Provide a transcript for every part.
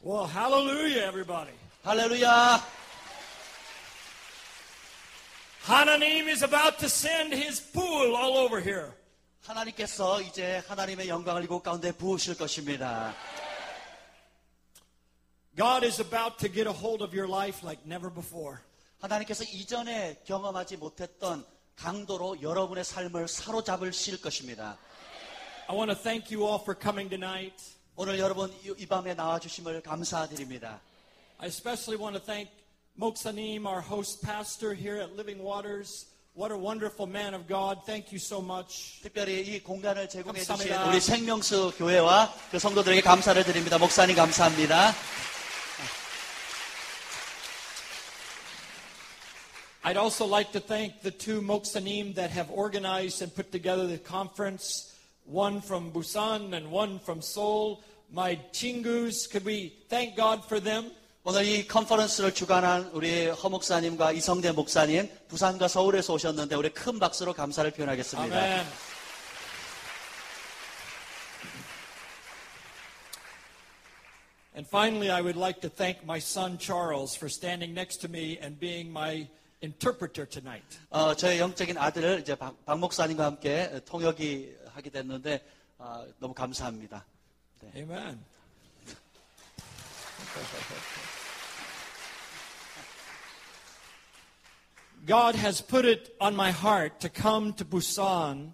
Well, hallelujah, everybody. 할렐루야. Hananim is about to send his pool all over here. 하나님께서 이제 하나님의 영광을 이곳 가운데 부으실 것입니다. God is about to get a hold of your life like never before. 하나님께서 이전에 경험하지 못했던 강도로 여러분의 삶을 사로잡으실 것입니다. I want to thank you all for coming tonight. 오늘 여러분 이 밤에 나와주심을 감사드립니다. I especially want to thank Moksanim, our host pastor here at Living Waters. What a wonderful man of God. Thank you so much. 특별히 이 공간을 제공해 주신 감사합니다. 우리 생명수 교회와 그 성도들에게 감사를 드립니다. 목사님 감사합니다. I'd also like to thank the two Moksanim that have organized and put together the conference, one from Busan and one from Seoul. My Chingus, could we thank God for them? 오늘 이 컨퍼런스를 주관한 우리 허 목사님과 이성대 목사님, 부산과 서울에서 오셨는데 우리 큰 박수로 감사를 표현하겠습니다. Amen. And finally, I would like to thank my son Charles for standing next to me and being my interpreter tonight. 저의 영적인 아들을 이제 박 목사님과 함께 통역이 하게 됐는데 너무 감사합니다. 네. Amen. God has put it on my heart to come to Busan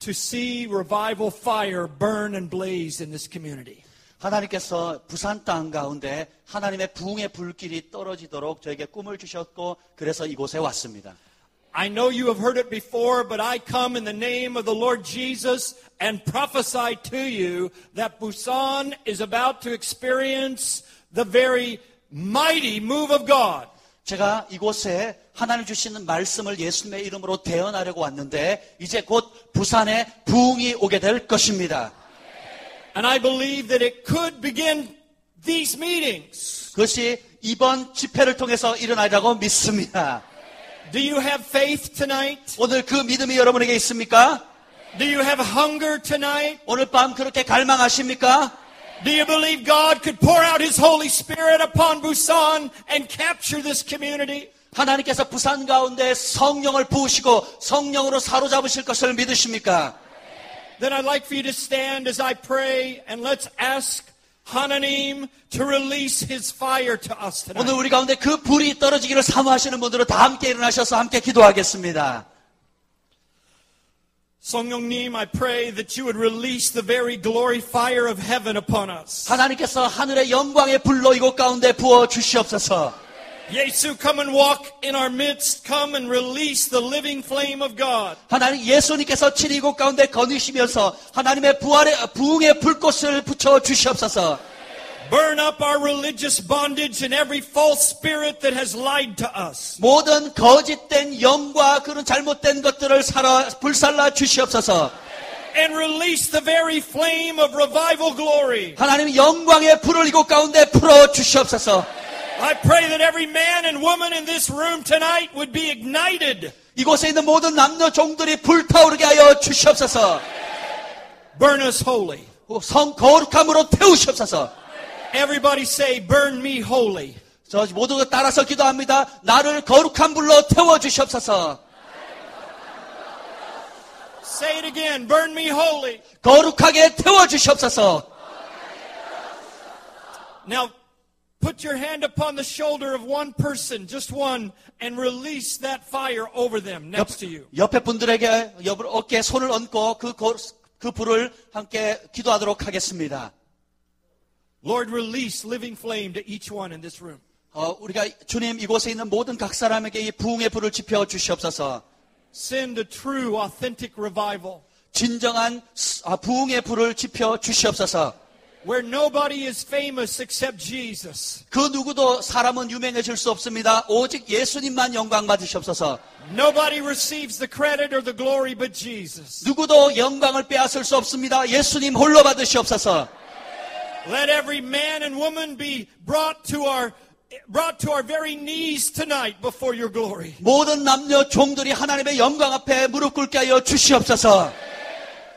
to see revival fire burn and blaze in this community. 하나님께서 부산 땅 가운데 하나님의 부흥의 불길이 떨어지도록 저에게 꿈을 주셨고 그래서 이곳에 왔습니다. I know you have heard it before, but I come in the name of the Lord Jesus and prophesy to you that Busan is about to experience the very mighty move of God. 제가 이곳에 하나님 주시는 말씀을 예수님의 이름으로 대언하려고 왔는데 이제 곧 부산에 부흥이 오게 될 것입니다. And I believe that it could begin these meetings. 그것이 이번 집회를 통해서 일어나리라고 믿습니다. Do you have faith tonight? 오늘 그 믿음이 여러분에게 있습니까? Do you have hunger tonight? 오늘 밤 그렇게 갈망하십니까? Do you believe God could pour out His Holy Spirit upon Busan and capture this community? 하나님께서 부산 가운데 성령을 부으시고 성령으로 사로잡으실 것을 믿으십니까? Then I'd like for you to stand as I pray and let's ask Hananim to release his fire to us tonight. 오늘 우리 가운데 그 불이 떨어지기를 사모하시는 분들은 다 함께 일어나셔서 함께 기도하겠습니다. 성령님, I pray that you would release the very glory fire of heaven upon us. 하나님께서 하늘의 영광의 불로 이곳 가운데 부어 주시옵소서. 예수, come and walk in our midst. Come and release the living flame of God. 하나님 예수님께서 친히 이곳 가운데 거니시면서 하나님의 부흥의 불꽃을 붙여 주시옵소서. Burn up our religious bondage and every false spirit that has lied to us. 모든 거짓된 영과 그런 잘못된 것들을 불살라 주시옵소서. And release the very flame of revival glory. 하나님 영광의 불을 이곳 가운데 풀어 주시옵소서. I pray that every man and woman in this room tonight would be ignited. 이곳에 있는 모든 남녀 종들이 불타오르게 하여 주시옵소서. Burn us holy. 성 거룩함으로 태우시옵소서. Everybody say, burn me holy. 저 모두가 따라서 기도합니다. 나를 거룩한 불로 태워 주시옵소서. Say it again, burn me holy. 거룩하게 태워 주시옵소서. Now, put your hand upon the shoulder of one person, just one, and release that fire over them next to you. 옆에 분들에게 어깨에 손을 얹고 그 불을 함께 기도하도록 하겠습니다. Lord, release living flame to each one in this room. 우리가 주님 이곳에 있는 모든 각 사람에게 이 부흥의 불을 지펴 주시옵소서. Send a true, authentic revival. 진정한 부흥의 불을 지펴 주시옵소서. Where nobody is famous except Jesus. 그 누구도 사람은 유명해질 수 없습니다. 오직 예수님만 영광 받으시옵소서. Nobody receives the credit or the glory but Jesus. 누구도 영광을 빼앗을 수 없습니다. 예수님 홀로 받으시옵소서. Let every man and woman be brought to our very knees tonight before your glory. 모든 남녀 종들이 하나님의 영광 앞에 무릎 꿇게 하여 주시옵소서.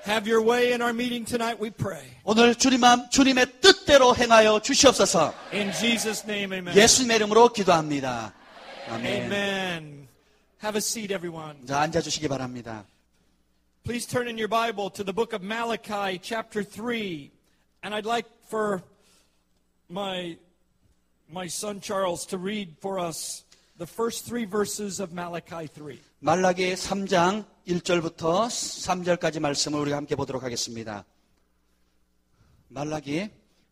Have your way in our meeting tonight, we pray. 오늘 주님의 뜻대로 행하여 주시옵소서. In Jesus' name, amen. 예수님의 이름으로 기도합니다. 아멘. Amen. Have a seat, everyone. 자, 앉아주시기 바랍니다. Please turn in your Bible to the book of Malachi, chapter 3. And I'd like for my son Charles to read for us the first 3 verses of Malachi 3. 말라기 3장 1절부터 3절까지 말씀을 우리가 함께 보도록 하겠습니다. 말라기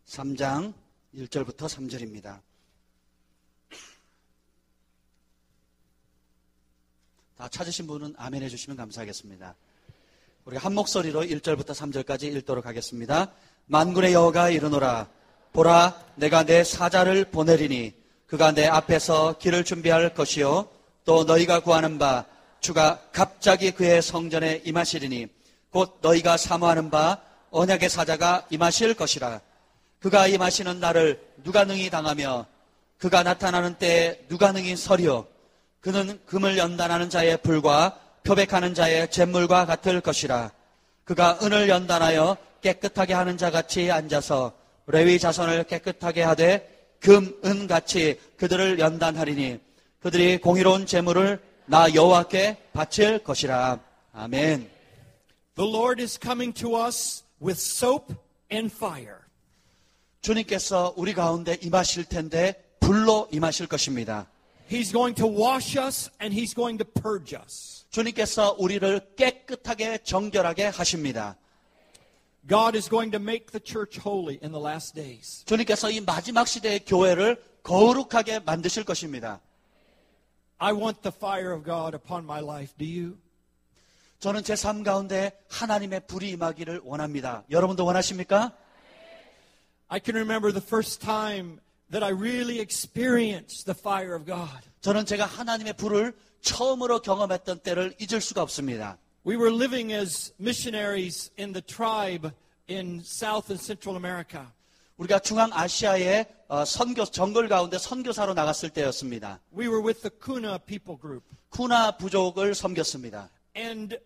3장 1절부터 3절입니다. 다 찾으신 분은 아멘 해주시면 감사하겠습니다. 우리가 한 목소리로 1절부터 3절까지 읽도록 하겠습니다. 만군의 여호와가 이르노라. 보라, 내가 내 사자를 보내리니 그가 내 앞에서 길을 준비할 것이요 또 너희가 구하는 바 주가 갑자기 그의 성전에 임하시리니 곧 너희가 사모하는 바 언약의 사자가 임하실 것이라. 그가 임하시는 날을 누가 능히 당하며 그가 나타나는 때에 누가 능히 서리요. 그는 금을 연단하는 자의 불과 표백하는 자의 잿물과 같을 것이라. 그가 은을 연단하여 깨끗하게 하는 자같이 앉아서 레위 자손을 깨끗하게 하되 금, 은같이 그들을 연단하리니 그들이 공의로운 제물을 나 여호와께 바칠 것이라. 아멘. The Lord is coming to us with soap and fire. 주님께서 우리 가운데 임하실 텐데 불로 임하실 것입니다. He's going to wash us and He's going to purge us. 주님께서 우리를 깨끗하게 정결하게 하십니다. God is going to make the church holy in the last days. 주님께서 이 마지막 시대의 교회를 거룩하게 만드실 것입니다. I want the fire of God upon my life. Do you? 저는 제 삶 가운데 하나님의 불이 임하기를 원합니다. 여러분도 원하십니까? I can remember the first time that I really experienced the fire of God. 저는 제가 하나님의 불을 처음으로 경험했던 때를 잊을 수가 없습니다. We were living as missionaries in the tribe in South and Central America. 우리가 중앙아시아의 정글 가운데 선교사로 나갔을 때였습니다. We were with the Kuna people group. 쿠나 부족을 섬겼습니다. And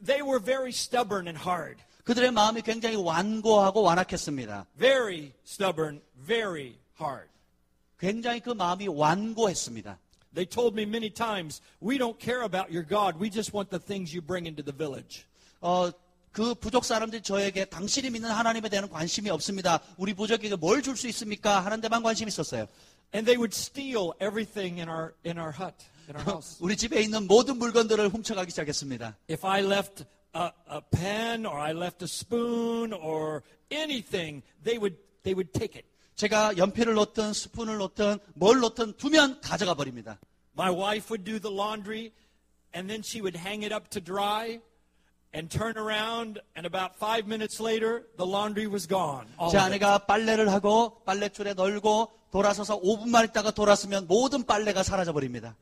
they were very stubborn and hard. 그들의 마음이 굉장히 완고하고 완악했습니다. Very stubborn, very hard. 굉장히 그 마음이 완고했습니다. They told me many times, we don't care about your God. We just want the things you bring into the village. 그 부족 사람들이 저에게 당신이 믿는 하나님에 대한 관심이 없습니다. 우리 부족에게 뭘 줄 수 있습니까? 하는 데만 관심이 있었어요. And they would steal everything in our hut, in our house. 우리 집에 있는 모든 물건들을 훔쳐가기 시작했습니다. If I left a pen or I left a spoon or anything, they would take it. 제가 연필을 놓든 스푼을 놓든 뭘 놓든 두면 가져가 버립니다. My wife would do the laundry and then she would hang it up to dry and turn around and about 5 minutes later the laundry was gone. 제 아내가 빨래를 하고 빨래줄에 널고 돌아서서 5분만 있다가 돌아서면 모든 빨래가 사라져 버립니다.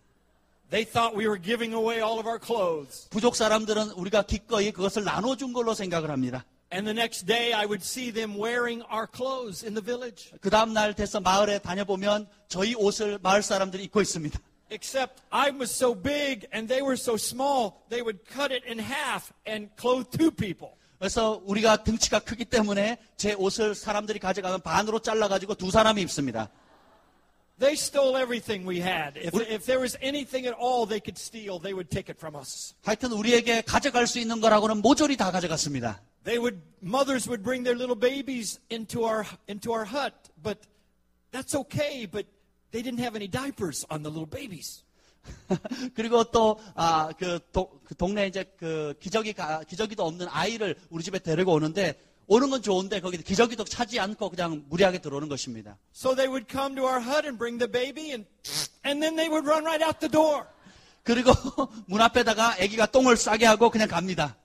They thought we were giving away all of our clothes. 부족 사람들은 우리가 기꺼이 그것을 나눠준 걸로 생각을 합니다. And the next day I would see them wearing our clothes in the village. 그 다음 날 돼서 마을에 다녀보면 저희 옷을 마을 사람들이 입고 있습니다. Except I was so big and they were so small, they would cut it in half and clothe 2 people. 그래서 우리가 등치가 크기 때문에 제 옷을 사람들이 가져가면 반으로 잘라가지고 2 사람이 입습니다. They stole everything we had. If there was anything at all they could steal, they would take it from us. 하여튼 우리에게 가져갈 수 있는 거라고는 모조리 다 가져갔습니다. Mothers would bring their little babies into our hut, but that's okay. But they didn't have any diapers on the little babies. 그리고 또 그 동네 이제 그 기저귀도 없는 아이를 우리 집에 데리고 오는데 오는 건 좋은데 거기 기저귀도 차지 않고 그냥 무리하게 들어오는 것입니다. So they would come to our hut and bring the baby, and then they would run right out the door. 그리고 문 앞에다가 아기가 똥을 싸게 하고 그냥 갑니다.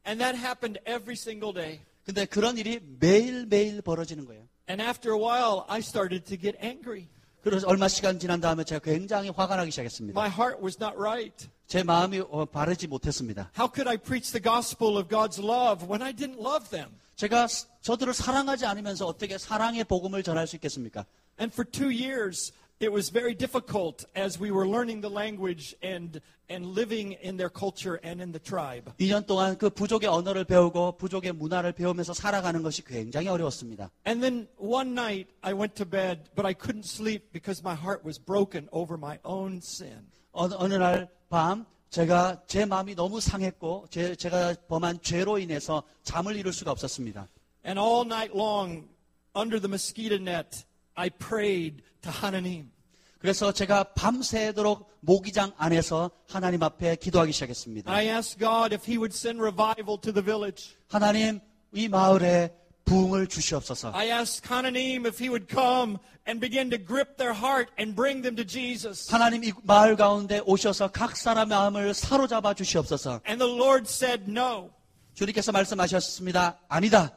And that happened every single day. 근데 그런 일이 매일매일 벌어지는 거예요. And after a while, I started to get angry. 그래서 얼마 시간 지난 다음에 제가 굉장히 화가 나기 시작했습니다. My heart was not right. 제 마음이 바르지 못했습니다. How could I preach the gospel of God's love when I didn't love them? 제가 저들을 사랑하지 않으면서 어떻게 사랑의 복음을 전할 수 있겠습니까? And for 2 years, it was very difficult as we were learning the language and living in their culture and in the tribe. 2년 동안 그 부족의 언어를 배우고 부족의 문화를 배우면서 살아가는 것이 굉장히 어려웠습니다. And then one night I went to bed, but I couldn't sleep because my heart was broken over my own sin. 어느 날 밤 제가 제 마음이 너무 상했고 제가 범한 죄로 인해서 잠을 이룰 수가 없었습니다. And all night long under the mosquito net I prayed to 하나님. 그래서 제가 밤새도록 모기장 안에서 하나님 앞에 기도하기 시작했습니다. I asked God if He would send revival to the village. 하나님, 이 마을에 부흥을 주시옵소서. I asked 하나님 if He would come and begin to grip their heart and bring them to Jesus. 하나님, 이 마을 가운데 오셔서 각 사람의 마음을 사로잡아 주시옵소서. And the Lord said no. 주님께서 말씀하셨습니다. 아니다.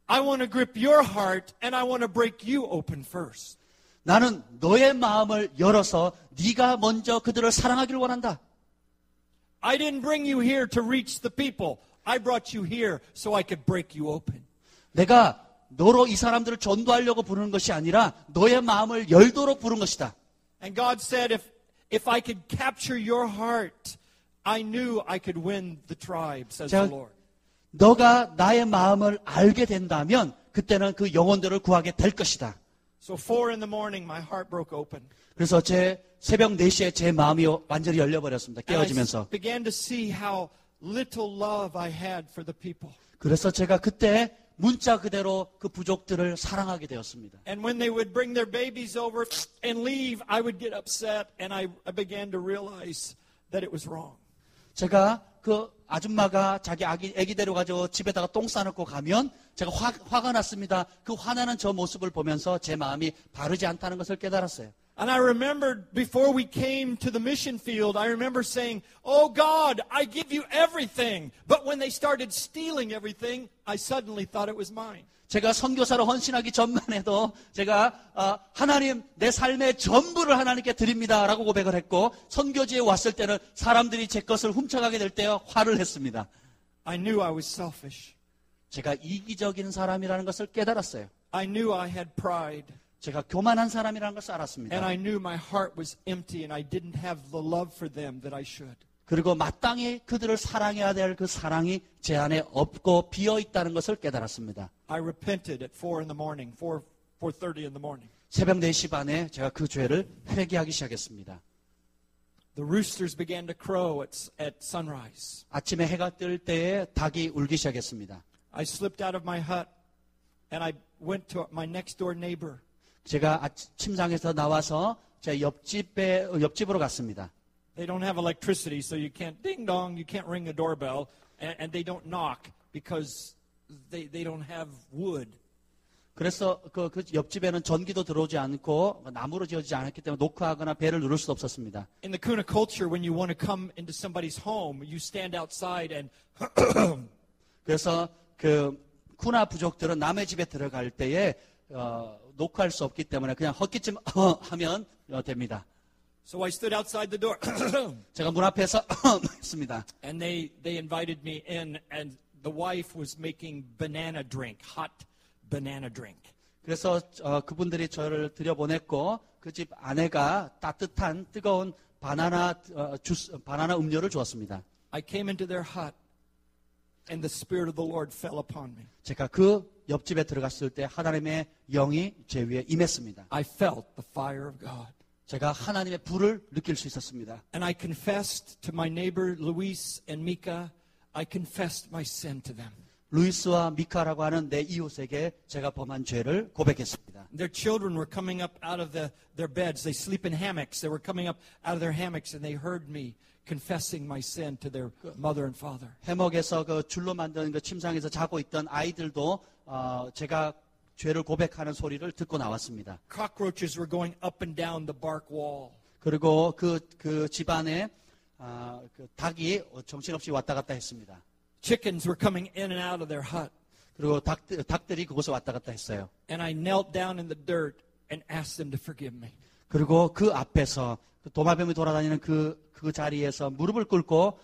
I want to grip your heart and I want to break you open first. 나는 너의 마음을 열어서 네가 먼저 그들을 사랑하기를 원한다. I didn't bring you here to reach the people. I brought you here so I could break you open. 내가 너로 이 사람들을 전도하려고 부르는 것이 아니라 너의 마음을 열도록 부른 것이다. And God said if I could capture your heart, I knew I could win the tribe, says the Lord. 너가 나의 마음을 알게 된다면 그때는 그 영혼들을 구하게 될 것이다. So 4 in the morning, my heart broke open. 그래서 제 새벽 4시에 제 마음이 완전히 열려버렸습니다. And I 깨어지면서. began to see how little love I had for the people. 그래서 제가 그때 문자 그대로 그 부족들을 사랑하게 되었습니다. And when they would bring their babies over and leave, I would get upset and I began to realize that it was wrong. 제가 그 아줌마가 자기 아기 데려가지고 집에다가 똥 싸놓고 가면 제가 화가 났습니다. 그 화나는 저 모습을 보면서 제 마음이 바르지 않다는 것을 깨달았어요. And I remembered before we came to the mission field, I remember saying, "Oh God, I give you everything." But when they started stealing everything, I suddenly thought it was mine. 제가 선교사로 헌신하기 전만 해도 제가 하나님 내 삶의 전부를 하나님께 드립니다라고 고백을 했고 선교지에 왔을 때는 사람들이 제 것을 훔쳐가게 될 때 화를 했습니다. I knew I was selfish. 제가 이기적인 사람이라는 것을 깨달았어요. I knew I had pride. 제가 교만한 사람이라는 것을 알았습니다. And I knew my heart was empty and I didn't have the love for them that I should. 그리고 마땅히 그들을 사랑해야 될 그 사랑이 제 안에 없고 비어 있다는 것을 깨달았습니다. I repented at 4 in the morning, 4:30 in the morning. 새벽 4시 반에 제가 그 죄를 회개하기 시작했습니다. The roosters began to crow at sunrise. 아침에 해가 뜰 때에 닭이 울기 시작했습니다. I slipped out of my hut and I went to my next door neighbor. 제가 침상에서 나와서 제 옆집으로 갔습니다. They don't have electricity, so you can't ding dong, you can't ring a doorbell, and they don't knock because they don't have wood. 그래서 그 옆집에는 전기도 들어오지 않고 나무로 지어지지 않았기 때문에 노크하거나 벨을 누를 수 없었습니다. In the Kuna culture, when you want to come into somebody's home, you stand outside and 그래서 그 쿠나 부족들은 남의 집에 들어갈 때에 노크할 수 없기 때문에 그냥 헛기침 하면 됩니다. So I stood outside the door. 제가 문 앞에서 했습니다. And they invited me in, and the wife was making banana drink, hot banana drink. 그래서 그분들이 저를 들여보냈고 그 집 아내가 따뜻한 뜨거운 바나나 음료를 주었습니다. I came into their hut, and the Spirit of the Lord fell upon me. 제가 그 옆집에 들어갔을 때 하나님의 영이 제 위에 임했습니다. I felt the fire of God. 제가 하나님의 불을 느낄 수 있었습니다. And I confessed to my neighbor Luis and Mika, I confessed my sin to them. 루이스와 미카라고 하는 내 이웃에게 제가 범한 죄를 고백했습니다. Their children were coming up out of their beds. They sleep in hammocks. They were coming up out of their hammocks and they heard me confessing my sin to their mother and father. 해먹에서 그 줄로 만든 그 침상에서 자고 있던 아이들도 제가 죄를 고백하는 소리를 듣고 나왔습니다. Cockroaches were going up and down the bark wall. 그리고 그 집안에 그 닭이 정신없이 왔다 갔다 했습니다. Chickens were coming in and out of their hut. 그리고 닭들이 그곳에 왔다 갔다 했어요. And I knelt down in the dirt and asked them to forgive me. 그리고 그 앞에서 도마뱀이 돌아다니는 그 자리에서 무릎을 꿇고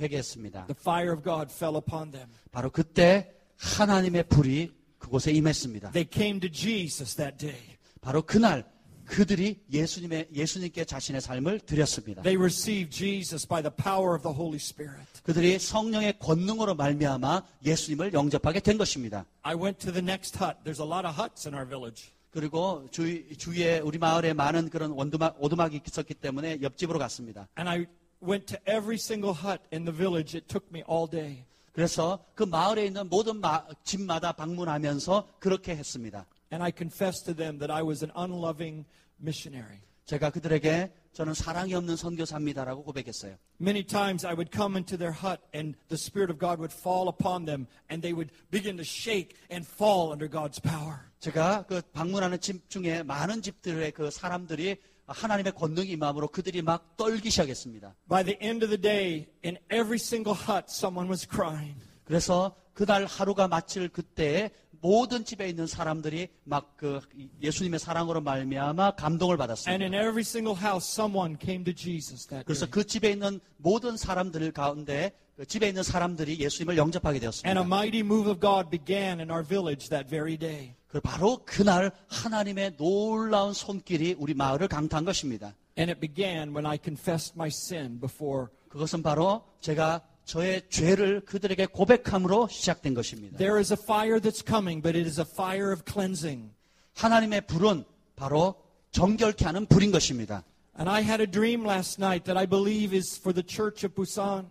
회개했습니다. The fire of God fell upon them. 바로 그때 하나님의 불이 그곳에 임했습니다. They came to Jesus that day. 바로 그날 그들이 예수님께 자신의 삶을 드렸습니다. They received Jesus by the power of the Holy Spirit. 그들이 성령의 권능으로 말미암아 예수님을 영접하게 된 것입니다. I went to the next hut. There's a lot of huts in our village. 그리고 주위에 우리 마을에 많은 그런 오두막이 있었기 때문에 옆집으로 갔습니다. And I went to every single hut in the village. It took me all day. 그래서 그 마을에 있는 모든 집마다 방문하면서 그렇게 했습니다. And I confessed to them that I was an unloving missionary. 제가 그들에게 저는 사랑이 없는 선교사입니다라고 고백했어요. Many times I would come into their hut and the Spirit of God would fall upon them and they would begin to shake and fall under God's power. 제가 그 방문하는 집 중에 많은 집들의 그 사람들이 하나님의 권능이 임함으로 그들이 막 떨기 시작했습니다. By the end of the day, in every single hut, someone was crying. 그래서 그날 하루가 마칠 그때에 모든 집에 있는 사람들이 막 그 예수님의 사랑으로 말미암아 감동을 And 받았습니다. in every single house, someone came to Jesus that 그래서 day. 그 집에 있는 모든 사람들 가운데 그 집에 있는 사람들이 예수님을 영접하게 And a 되었습니다. mighty move of God began in our village that very day. 바로 그날 하나님의 놀라운 손길이 우리 마을을 강타한 것입니다. And it began when I confessed my sin before. 그것은 바로 제가 저의 죄를 그들에게 고백함으로 시작된 것입니다. There is a fire that's coming, but it is a fire of cleansing. 하나님의 불은 바로 정결케 하는 불인 것입니다. And I had a dream last night that I believe is for the church of Busan.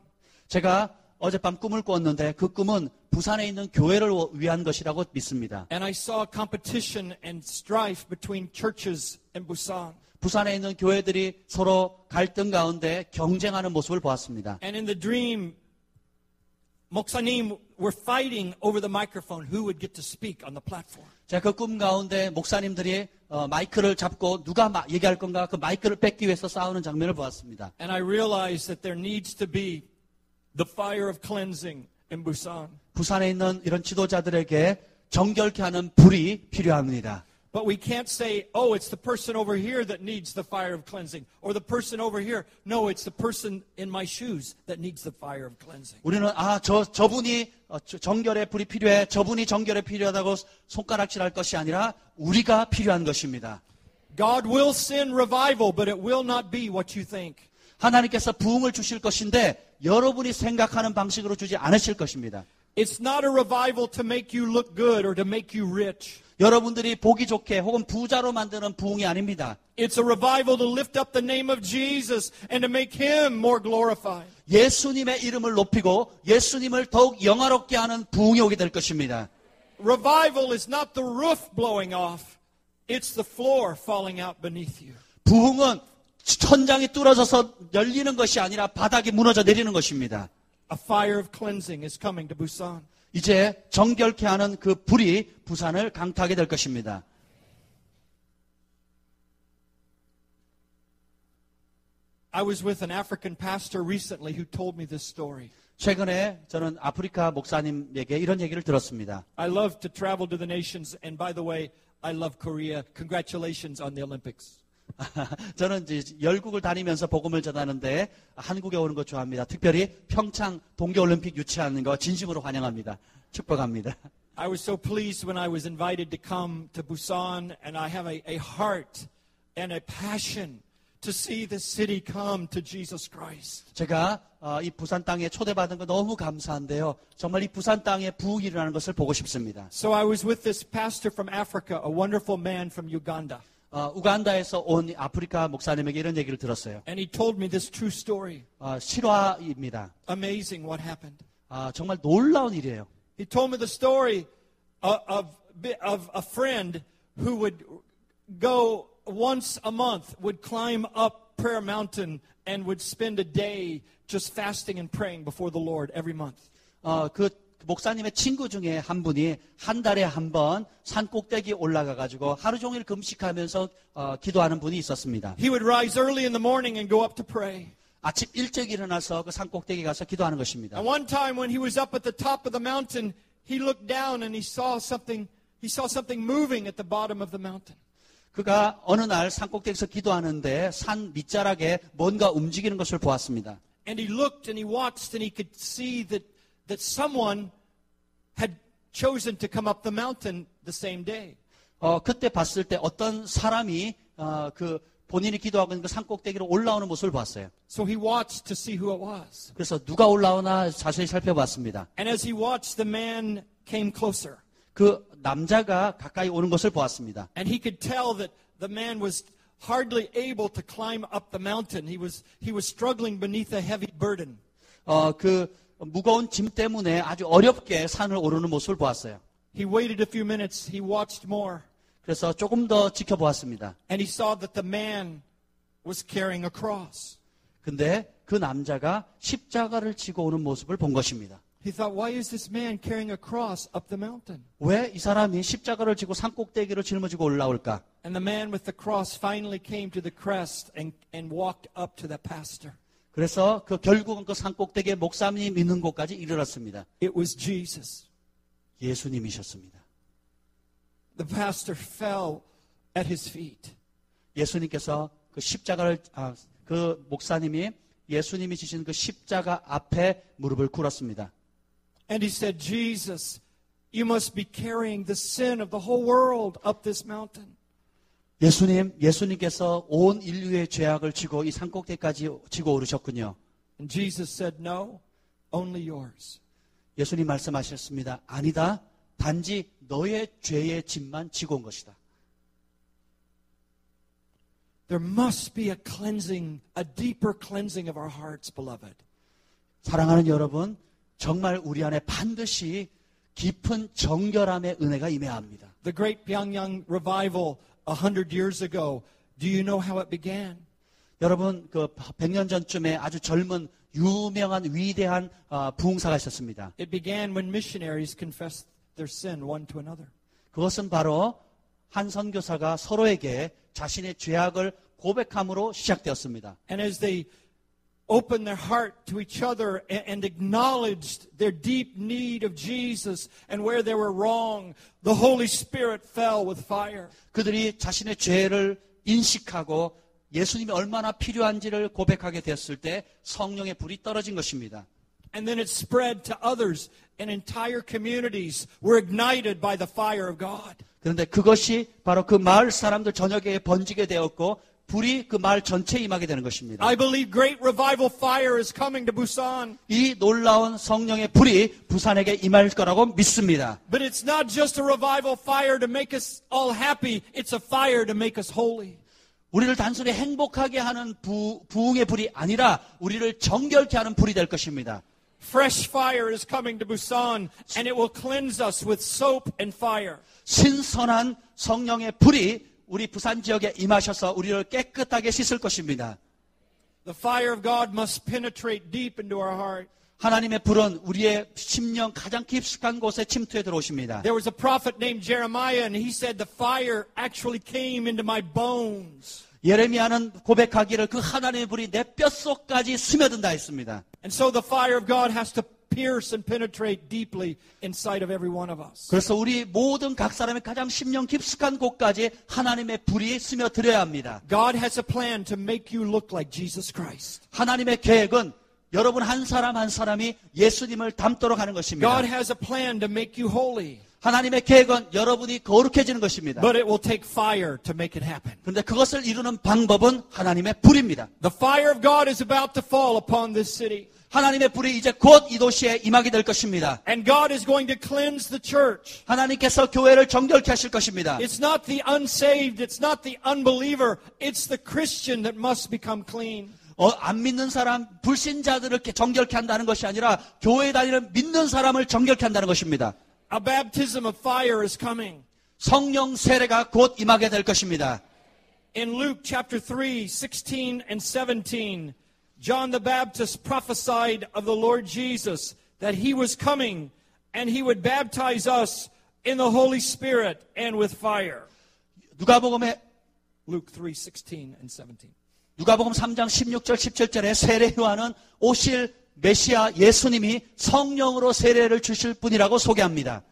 제가 어젯밤 꿈을 꿨는데 그 꿈은 부산에 있는 교회를 위한 것이라고 믿습니다. And I saw competition and strife between churches in Busan. 부산에 있는 교회들이 서로 갈등 가운데 경쟁하는 모습을 보았습니다. And in the dream, 목사님 were fighting over the microphone who would get to speak on the platform. 제가 그 꿈 가운데 목사님들이 마이크를 잡고 누가 얘기할 건가 그 마이크를 뺏기 위해서 싸우는 장면을 보았습니다. And I realized that there needs to be the fire of cleansing in Busan. 부산에 있는 이런 지도자들에게 정결케 하는 불이 필요합니다. But we can't say, oh, it's the person over here that needs the fire of cleansing, or the person over here. No, it's the person in my shoes that needs the fire of cleansing. 우리는 저분이 정결의 불이 필요해, 저분이 정결에 필요하다고 손가락질할 것이 아니라 우리가 필요한 것입니다. God will send revival, but it will not be what you think. 하나님께서 부흥을 주실 것인데 여러분이 생각하는 방식으로 주지 않으실 것입니다. It's not a revival to make you look good or to make you rich. 여러분들이 보기 좋게 혹은 부자로 만드는 부흥이 아닙니다. It's a revival to lift up the name of Jesus and to make Him more glorified. 예수님의 이름을 높이고 예수님을 더욱 영화롭게 하는 부흥이 오게 될 것입니다. Revival is not the roof blowing off. It's the floor falling out beneath you. 부흥은 천장이 뚫어져서 열리는 것이 아니라 바닥이 무너져 내리는 것입니다. A fire of cleansing is coming to Busan. 이제 정결케 하는 그 불이 부산을 강타하게 될 것입니다. I was with an African pastor recently who told me this story. 최근에 저는 아프리카 목사님에게 이런 얘기를 들었습니다. I love to travel to the nations, and by the way, I love Korea. Congratulations on the Olympics. 저는 이제 열국을 다니면서 복음을 전하는데 한국에 오는 거 좋아합니다. 특별히 평창 동계올림픽 유치하는 거 진심으로 환영합니다. 축복합니다. I was so pleased when I was invited to come to Busan, and I have a heart and a passion to see the city come to Jesus Christ. 제가 이 부산 땅에 초대받은 거 너무 감사한데요. 정말 이 부산 땅에 부흥이 일어나는 것을 보고 싶습니다. So I was with this pastor from Africa, a wonderful man from Uganda. 우간다에서 온 아프리카 목사님에게 이런 얘기를 들었어요. And he told me this true story. 실화입니다. Amazing what happened. 정말 놀라운 일이에요. He told me the story of a friend who would go once a month, would climb up Prayer Mountain and would spend a day just fasting and praying before the Lord every month. 그 목사님의 친구 중에 한 분이 한 달에 한 번 산 꼭대기 올라가 가지고 하루 종일 금식하면서 기도하는 분이 있었습니다. He would rise early in the morning and go up to pray. 아침 일찍 일어나서 그 산 꼭대기 가서 기도하는 것입니다. And one time when he was up at the top of the mountain, he looked down and he saw something moving at the bottom of the mountain. 그가 어느 날 산 꼭대기에서 기도하는데 산 밑자락에 뭔가 움직이는 것을 보았습니다. And he looked and he watched and he could see that someone had chosen to come up the mountain the same day. 그때 봤을 때 어떤 사람이 그 본인이 기도하고 있는 그 산꼭대기로 올라오는 모습을 봤어요. So he watched to see who it was. 그래서 누가 올라오나 자세히 살펴봤습니다. And as he watched, the man came closer. 그 남자가 가까이 오는 것을 보았습니다. And he could tell that the man was hardly able to climb up the mountain. He was struggling beneath a heavy burden. 그 무거운 짐 때문에 아주 어렵게 산을 오르는 모습을 보았어요. He waited a few minutes. He watched more. 그래서 조금 더 지켜보았습니다. And he saw that the man was carrying a cross. 근데 그 남자가 십자가를 지고 오는 모습을 본 것입니다. He thought, why is this man carrying a cross up the mountain? 왜 이 사람이 십자가를 지고 산꼭대기로 짊어지고 올라올까? And the man with the cross finally came to the crest and walked up to the pastor. 그래서 결국은 그 산꼭대기에 목사님이 있는 곳까지 이르렀습니다. It was Jesus. 예수님이셨습니다. The pastor fell at his feet. 예수님께서 그 십자가를 그 목사님이 예수님이 지신 그 십자가 앞에 무릎을 꿇었습니다. And he said, Jesus, you must be carrying the sin of the whole world up this mountain. 예수님께서 온 인류의 죄악을 지고 이 산꼭대기까지 지고 오르셨군요. And Jesus said, no, only yours. 예수님 말씀하셨습니다. 아니다. 단지 너의 죄의 짐만 지고 온 것이다. There must be a cleansing, a deeper cleansing of our hearts, beloved. 사랑하는 여러분, 정말 우리 안에 반드시 깊은 정결함의 은혜가 임해야 합니다. The great Pyongyang revival 100 years ago, do you know how it began? 여러분, 그 100년 전쯤에 아주 젊은 유명한 위대한 부흥사가 있었습니다. It began when missionaries confessed their sin one to another. 그것은 바로 한 선교사가 서로에게 자신의 죄악을 고백함으로 시작되었습니다. And as they opened their heart to each other and acknowledged their deep need of Jesus and where they were wrong, the Holy Spirit fell with fire. 그들이 자신의 죄를 인식하고 예수님이 얼마나 필요한지를 고백하게 되었을 때 성령의 불이 떨어진 것입니다. And then it spread to others, and entire communities were ignited by the fire of God. 그런데 그것이 바로 그 마을 사람들 전역에 번지게 되었고 불이 그 마을 전체에 임하게 되는 것입니다. I believe great revival fire is coming to Busan. 이 놀라운 성령의 불이 부산에게 임할 거라고 믿습니다. But it's not just a revival fire to make us all happy. It's a fire to make us holy. 우리를 단순히 행복하게 하는 부흥의 불이 아니라 우리를 정결케 하는 불이 될 것입니다. Fresh fire is coming to Busan, and it will cleanse us with soap and fire. 신선한 성령의 불이 우리 부산 지역에 임하셔서 우리를 깨끗하게 씻을 것입니다. The fire of God must penetrate deep into our heart. 하나님의 불은 우리의 심령 가장 깊숙한 곳에 침투해 들어오십니다. There was a prophet named Jeremiah, and he said the fire actually came into my bones. 예레미야는 고백하기를 그 하나님의 불이 내 뼛속까지 스며든다 했습니다. And so the fire of God has to pierce and penetrate deeply inside of every one of us. 그래서 우리 모든 각 사람의 가장 심령 깊숙한 곳까지 하나님의 불이 스며들어야 합니다. God has a plan to make you look like Jesus Christ. 하나님의 계획은 여러분 한 사람 한 사람이 예수님을 닮도록 하는 것입니다. God has a plan to make you holy. 하나님의 계획은 여러분이 거룩해지는 것입니다. But it will take fire to make it happen. 그런데 그것을 이루는 방법은 하나님의 불입니다. The fire of God is about to fall upon this city. 하나님의 불이 이제 곧 이 도시에 임하게 될 것입니다. And God is going to cleanse the church. 하나님께서 교회를 정결케 하실 것입니다. It's not the unsaved, it's not the unbeliever, it's the Christian that must become clean. 안 믿는 사람, 불신자들을 정결케 한다는 것이 아니라 교회에 다니는 믿는 사람을 정결케 한다는 것입니다. A baptism of fire is coming. 성령 세례가 곧 임하게 될 것입니다. In Luke chapter 3, 16 and 17, John the Baptist prophesied of the Lord Jesus that he was coming and he would baptize us in the Holy Spirit and with fire. 누가복음의 Luke 3, 16 and 17. 누가복음 3장 16절 17절에 세례 요한은 오실 메시아 예수님이 성령으로 세례를 주실 분이라고 소개합니다.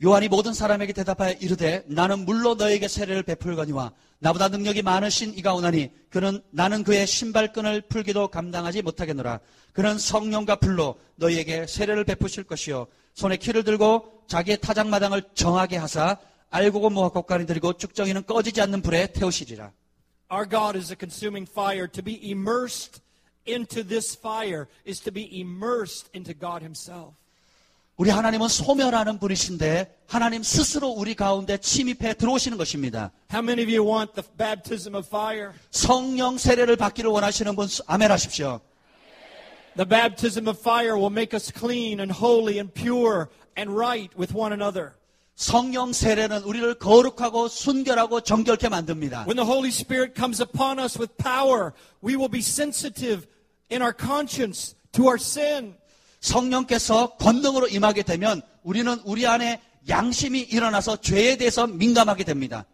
요한이 모든 사람에게 대답하여 이르되 나는 물로 너에게 세례를 베풀거니와 나보다 능력이 많으신 이가 오나니 나는 그의 신발끈을 풀기도 감당하지 못하겠노라. 그는 성령과 불로 너희에게 세례를 베푸실 것이요 손에 키를 들고 자기의 타작마당을 정하게 하사 알곡고 모아 곡간이 들이고 쭉정이는 꺼지지 않는 불에 태우시리라. Our God is a consuming fire. To be immersed into this fire is to be immersed into God Himself. 우리 하나님은 소멸하는 분이신데 하나님 스스로 우리 가운데 침입해 들어오시는 것입니다. How many of you want the baptism of fire? 성령 세례를 받기를 원하시는 분 아멘 하십시오. The baptism of fire will make us clean and holy and pure and right with one another. 성령 세례는 우리를 거룩하고 순결하고 정결케 만듭니다. When the Holy Spirit comes upon us with power, we will be sensitive in our conscience to our sin. 성령께서 권능으로 임하게 되면 우리는 우리 안에 양심이 일어나서 죄에 대해서 민감하게 됩니다.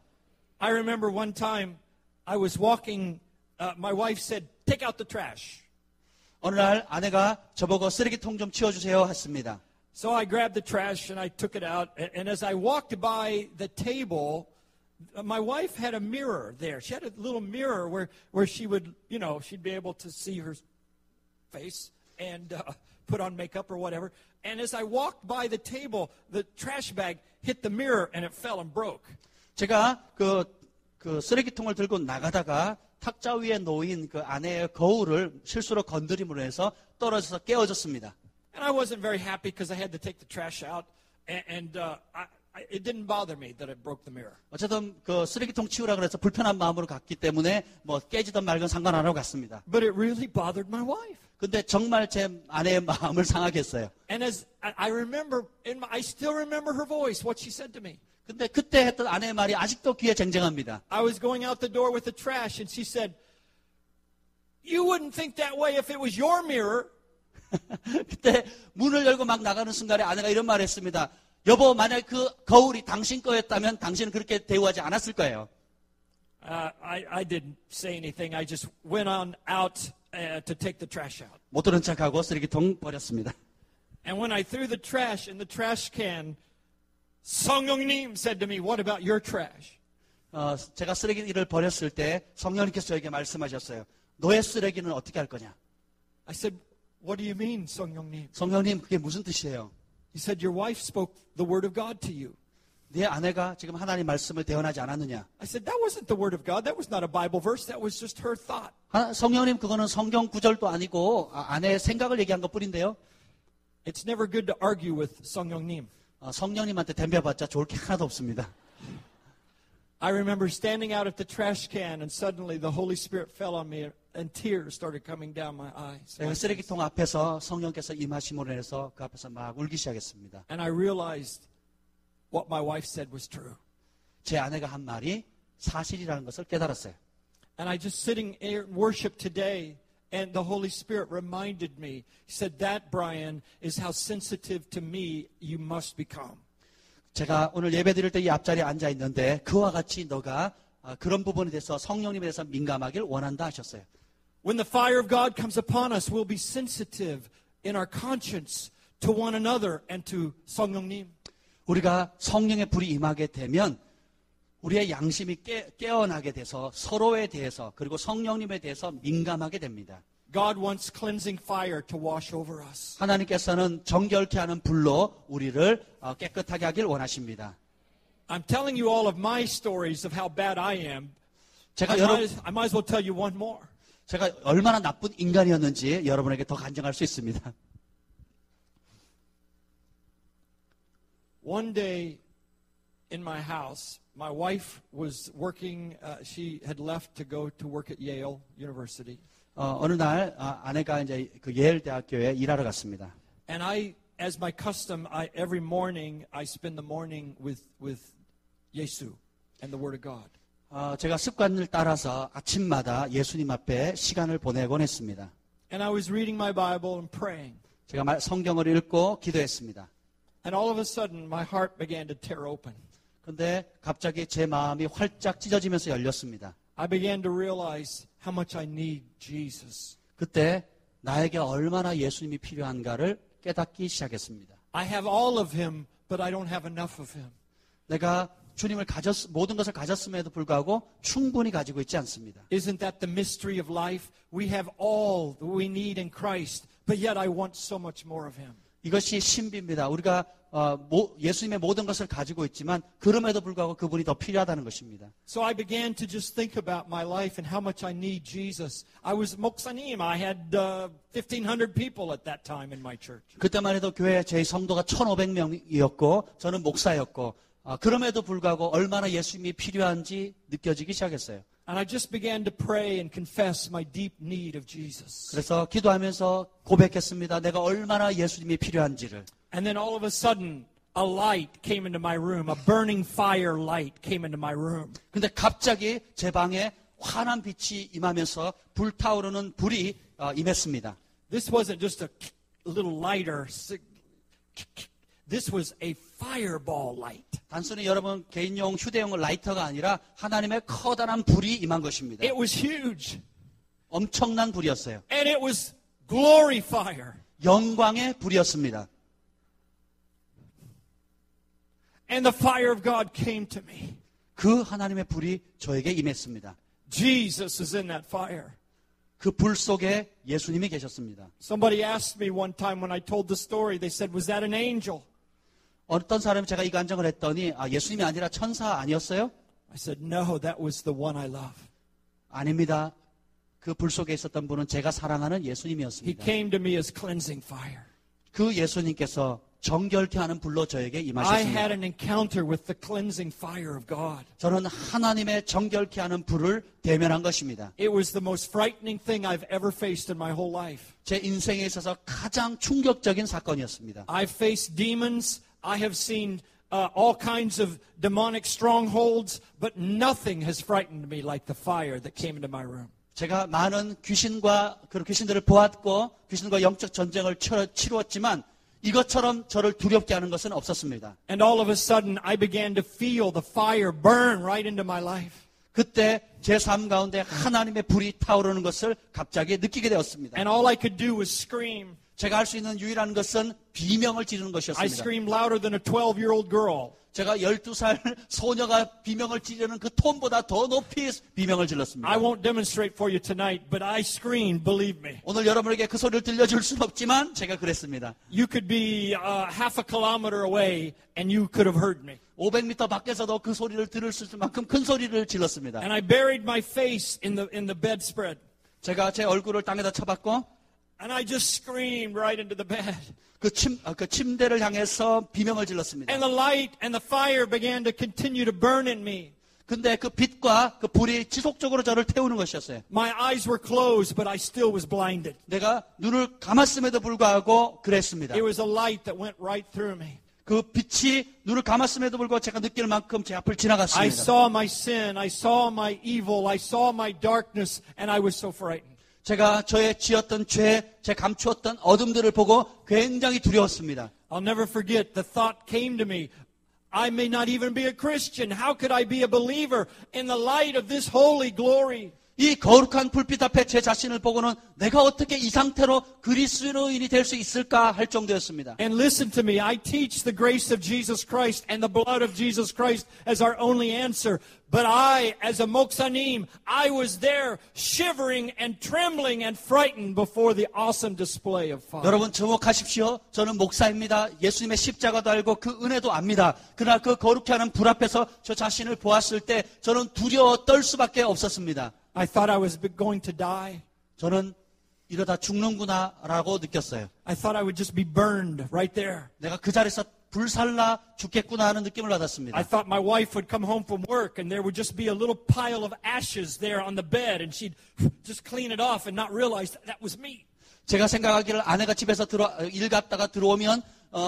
I remember one time I was walking, my wife said, take out the trash. 어느 날 아내가 저보고 쓰레기통 좀 치워주세요 했습니다. So I grabbed the trash and I took it out. And as I walked by the table, my wife had a mirror there. She had a little mirror where she would, she'd be able to see her face and put on makeup or whatever. And as I walked by the table, the trash bag hit the mirror and it fell and broke. 제가 그 쓰레기통을 들고 나가다가 탁자 위에 놓인 그 아내의 거울을 실수로 건드림으로 해서 떨어져서 깨어졌습니다. And I wasn't very happy because I had to take the trash out, and it didn't bother me that I broke the mirror. 어쨌든 그 쓰레기통 치우라 그래서 불편한 마음으로 갔기 때문에 뭐 깨지던 말건 상관 안 하고 갔습니다. But it really bothered my wife. 근데 정말 제 아내의 마음을 상하게 했어요. And as I remember, I still remember her voice, what she said to me. 근데 그때 했던 아내의 말이 아직도 귀에 쟁쟁합니다. I was going out the door with the trash, and she said, "You wouldn't think that way if it was your mirror." 그때 문을 열고 막 나가는 순간에 아내가 이런 말을 했습니다. 여보, 만약 그 거울이 당신 거였다면 당신은 그렇게 대우하지 않았을 거예요. I didn't say anything. I just went on out to take the trash out. 못 들은 척하고 쓰레기통 버렸습니다. And when I threw the trash in the trash can, 성령님 said to me, "What about your trash?" 제가 쓰레기를 버렸을 때 성령님께서 저에게 말씀하셨어요. 너의 쓰레기는 어떻게 할 거냐? I said, "What do you mean, 성령님?" 성령님, 그게 무슨 뜻이에요? He said, "Your wife spoke the word of God to you." 네 아내가 지금 하나님 말씀을 대언하지 않았느냐? I said, "That wasn't the word of God. That was not a Bible verse. That was just her thought." 성령님, 그거는 성경 구절도 아니고 아내의 생각을 얘기한 것뿐인데요. It's never good to argue with 성령님. 성령님한테 덤벼봤자 좋을 게 하나도 없습니다. I remember standing out at the trash can and suddenly the Holy Spirit fell on me and tears started coming down my eyes. 그 쓰레기통 앞에서 성령께서 임하심으로 해서 그 앞에서 막 울기 시작했습니다. And I realized what my wife said was true. 제 아내가 한 말이 사실이라는 것을 깨달았어요. And I just sitting in worship today and the Holy Spirit reminded me. He said, "That, Brian, is how sensitive to me you must become." 제가 오늘 예배 드릴 때 이 앞자리에 앉아 있는데 그와 같이 너가 그런 부분에 대해서 성령님에 대해서 민감하길 원한다 하셨어요. When the fire of God comes upon us, we'll be sensitive in our conscience to one another and to 성령님. 우리가 성령의 불이 임하게 되면 우리의 양심이 깨어나게 돼서 서로에 대해서 그리고 성령님에 대해서 민감하게 됩니다. God wants cleansing fire to wash over us. 하나님께서는 정결케 하는 불로 우리를 깨끗하게 하길 원하십니다. I'm telling you all of my stories of how bad I am. 제가 I might as well tell you one more. 제가 얼마나 나쁜 인간이었는지 여러분에게 더 간증할 수 있습니다. One day in my house, my wife was working, she had left to go to work at Yale University. 어느 날 아내가 이제 그 예일 대학교에 일하러 갔습니다. And as my custom, every morning I spend the morning with 예수 and the Word of God. 제가 습관을 따라서 아침마다 예수님 앞에 시간을 보내곤 했습니다. And I was reading my Bible and praying. 제가 성경을 읽고 기도했습니다. And all of a sudden, my heart began to tear open. 그런데 갑자기 제 마음이 활짝 찢어지면서 열렸습니다. I began to realize how much I need Jesus. 그때 나에게 얼마나 예수님이 필요한가를 깨닫기 시작했습니다. I have all of Him, but I don't have enough of him. 내가 주님을 모든 것을 가졌음에도 불구하고 충분히 가지고 있지 않습니다. Isn't that the mystery of life? We have all that we need in Christ, but yet I want so much more of him. 이것이 신비입니다. 우리가 예수님의 모든 것을 가지고 있지만 그럼에도 불구하고 그분이 더 필요하다는 것입니다. So I began to just think about my life and how much I need Jesus. I was 목사님. I had 1,500 people at that time in my church. 그때만 해도 교회 제 성도가 1,500명이었고 저는 목사였고 그럼에도 불구하고 얼마나 예수님이 필요한지 느껴지기 시작했어요. And I just began to pray and confess my deep need of Jesus. 그래서 기도하면서 고백했습니다. 내가 얼마나 예수님이 필요한지를. And then all of a sudden, a light came into my room. A burning fire light came into my room. 근데 갑자기 제 방에 환한 빛이 임하면서 불타오르는 불이 임했습니다. This wasn't just a little lighter. This was a fireball light. 단순히 여러분 개인용 휴대용 라이터가 아니라 하나님의 커다란 불이 임한 것입니다. It was huge. 엄청난 불이었어요. And it was glory fire. 영광의 불이었습니다. And the fire of God came to me. 그 하나님의 불이 저에게 임했습니다. Jesus is in that fire. 그 불 속에 예수님이 계셨습니다. Somebody asked me one time when I told the story, they said, was that an angel? 어떤 사람이 제가 이 간증을 했더니 예수님이 아니라 천사 아니었어요? I said, no, that was the one I love. 아닙니다. 그 불 속에 있었던 분은 제가 사랑하는 He 예수님이었습니다. came to me as cleansing fire. 그 예수님께서 정결케 하는 불로 저에게 I had 임하셨습니다. an encounter with the cleansing fire of God. 저는 하나님의 정결케 하는 불을 대면한 것입니다. It was the most frightening thing I've ever faced in my whole life. 제 인생에 있어서 가장 충격적인 사건이었습니다. I've faced demons. I have seen all kinds of demonic strongholds, but nothing has frightened me like the fire that came into my room. 제가 많은 그런 귀신들을 보았고 귀신과 영적 전쟁을 치루었지만 이것처럼 저를 두렵게 하는 것은 없었습니다. And all of a sudden, I began to feel the fire burn right into my life. 그때 제 삶 가운데 하나님의 불이 타오르는 것을 갑자기 느끼게 되었습니다. And all I could do was scream. 제가 할 수 있는 유일한 것은 비명을 지르는 I 것이었습니다. screamed louder than a 12-year-old girl. 제가 12살 소녀가 비명을 지르는 그 톤보다 더 높이 비명을 질렀습니다. I won't demonstrate for you tonight, but I screamed, believe me. 오늘 여러분에게 그 소리를 들려줄 수는 없지만 제가 그랬습니다. You could be half a kilometer away and you could have heard me. 500m 밖에서도 그 소리를 들을 수 있을 만큼 큰 소리를 질렀습니다. And I buried my face in the bedspread. 제가 제 얼굴을 땅에다 쳐박고 And I just screamed right into the bed. 그 침대를 향해서 비명을 질렀습니다. And the light and the fire began to continue to burn in me. 근데 그 빛과 그 불이 지속적으로 저를 태우는 것이었어요. My eyes were closed, but I still was blinded. 내가 눈을 감았음에도 불구하고 그랬습니다. It was a light that went right through me. 그 빛이 눈을 감았음에도 불구하고 제가 느낄 만큼 제 앞을 I 지나갔습니다. saw my sin, I saw my evil, I saw my darkness, and I was so frightened. 제가 저의 지었던 죄, 제 감추었던 어둠들을 보고 굉장히 두려웠습니다. I'll never forget the thought came to me. I may not even be a Christian. How could I be a believer in the light of this holy glory? 이 거룩한 불빛 앞에 제 자신을 보고는 내가 어떻게 이 상태로 그리스도인이 될 수 있을까 할 정도였습니다. And listen to me. I teach the grace of Jesus Christ and the blood of Jesus Christ as our only answer. But I, as a 목사님, I was there shivering and trembling and frightened before the awesome display of fire. 여러분 주목하십시오. 저는 목사입니다. 예수님의 십자가도 알고 그 은혜도 압니다. 그러나 그 거룩히 하는 불 앞에서 저 자신을 보았을 때 저는 두려워 떨 수밖에 없었습니다. I thought I was going to die. 저는 이러다 죽는구나라고 느꼈어요. I thought I would just be burned right there. 내가 그 자리에서 불살라 죽겠구나 하는 느낌을 받았습니다. I thought my wife would come home from work and there would just be a little pile of ashes there on the bed and she'd just clean it off and not realize that was me. 제가 생각하기를 아내가 집에서 일 갔다가 들어오면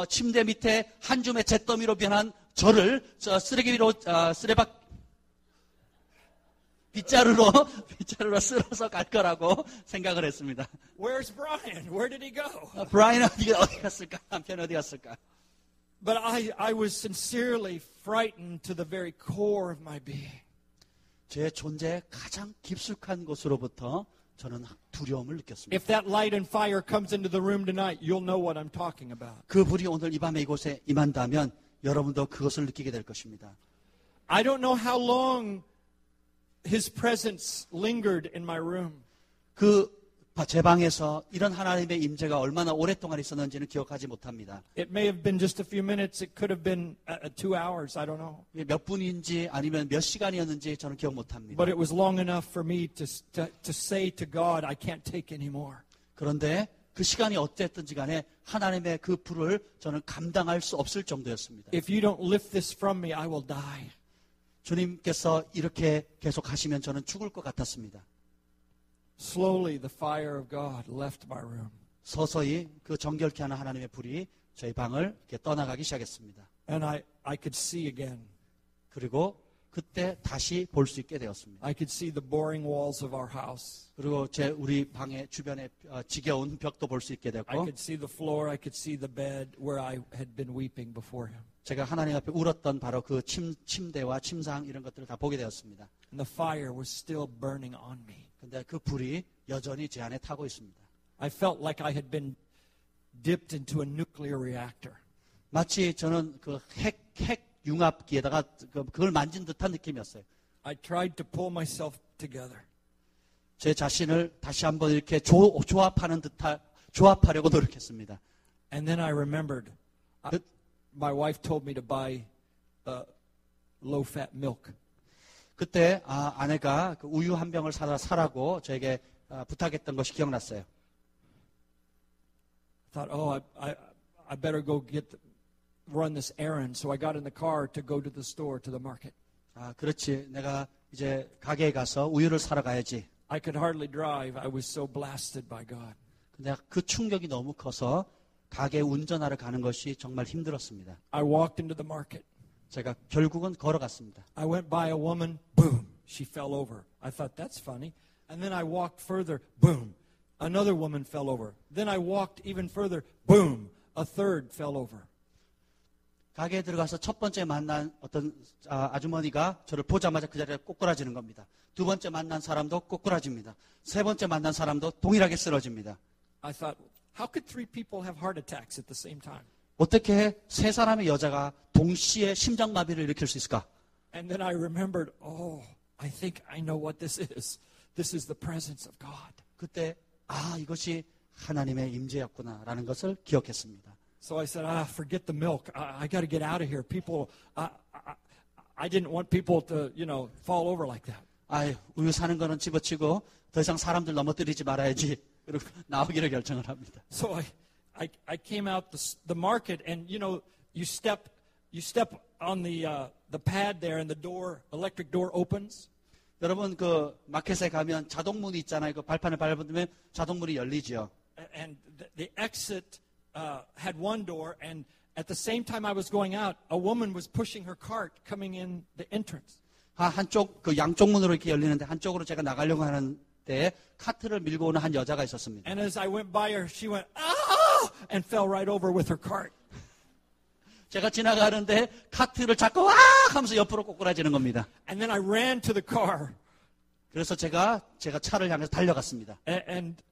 침대 밑에 한 줌의 잿더미로 변한 저를 쓰레기로 빗자루로 쓸어서 갈 거라고 생각을 했습니다. Where's Brian? Where did he go? 브라이언은 어디 갔을까? 남편이 어디 갔을까? But I was sincerely frightened to the very core of my being. 제 존재의 가장 깊숙한 곳으로부터 저는 두려움을 느꼈습니다. If that light and fire comes into the room tonight, you'll know what I'm talking about. 그 불이 오늘 이 밤에 이곳에 임한다면 여러분도 그것을 느끼게 될 것입니다. I don't know how long His presence lingered in my room. 제 방에서 이런 하나님의 임재가 얼마나 오랫동안 있었는지는 기억하지 못합니다. It may have been just a few minutes. It could have been 2 hours. I don't know. 몇 분인지 아니면 몇 시간이었는지 저는 기억 못합니다. But it was long enough for me to say to God, I can't take any more. 그런데 그 시간이 어땠든지 간에 하나님의 그 불을 저는 감당할 수 없을 정도였습니다. If you don't lift this from me, I will die. 주님께서 이렇게 계속 하시면 저는 죽을 것 같았습니다. Slowly, the fire of God left my room. 서서히 그 정결케 하는 하나님의 불이 저희 방을 이렇게 떠나가기 시작했습니다. And I could see again. 그리고 그때 다시 볼 수 있게 되었습니다. I could see the boring walls of our house. 그리고 우리 방의 주변에 지겨운 벽도 볼 수 있게 I 됐고, could see the floor. I could see the bed where I had been weeping before Him. 제가 하나님 앞에 울었던 바로 그 침대와 침상 이런 것들을 다 보게 되었습니다. And the fire was still burning on me. 근데 그 불이 여전히 제 안에 타고 있습니다. I felt like I had been dipped into a nuclear reactor. 마치 저는 그 핵 융합기에다가 그걸 만진 듯한 느낌이었어요. I tried to pull myself together. 제 자신을 다시 한번 이렇게 조합하려고 노력했습니다. And then I remembered, my wife told me to buy low-fat milk. 그때 아내가 그 우유 한 병을 사라고 저에게 부탁했던 것이 기억났어요. I thought, I better go run this errand. So I got in the car to go to the store, to the market. 그렇지. 내가 이제 가게에 가서 우유를 사러 가야지. I could hardly drive. I was so blasted by God. 근데 그 충격이 너무 커서 가게 운전하러 가는 것이 정말 힘들었습니다. I walked into the market. 제가 결국은 걸어갔습니다. I went by a woman, boom, she fell over. I thought, that's funny. And then I walked further, boom, another woman fell over. Then I walked even further, boom, a third fell over. 가게에 들어가서 첫 번째 만난 어떤 아주머니가 저를 보자마자 그 자리에 꼬꾸라지는 겁니다. 두 번째 만난 사람도 꼬꾸라집니다. 세 번째 만난 사람도 동일하게 쓰러집니다. I thought, how could 3 people have heart attacks at the same time? 어떻게 세 사람의 여자가 동시에 심장마비를 일으킬 수 있을까? And then I remembered, I think I know what this is. This is the presence of God. 그때 이것이 하나님의 임재였구나라는 것을 기억했습니다. So I said, forget the milk. I got to get out of here. People, I didn't want people to, fall over like that. 우유 사는 거는 집어치고 더 이상 사람들 넘어뜨리지 말아야지. 그리고 나오기를 결정을 합니다. So I came out the market, and you step on the pad there, and the door, electric door opens. 여러분 그 마켓에 가면 자동문이 있잖아요. 그 발판을 밟으면 자동문이 열리죠. And the exit had one door, and at the same time I was going out, a woman was pushing her cart coming in the entrance. 한쪽 그 양쪽 문으로 이렇게 열리는데 한쪽으로 제가 나가려고 하는 때 카트를 밀고 오는 한 여자가 있었습니다. And as I went by her, she went and fell right over with her cart. 제가 지나가는데 카트를 잡고 하면서 옆으로 꼬꾸라지는 겁니다. And then I ran to the car. 그래서 제가 차를 향해서 달려갔습니다. And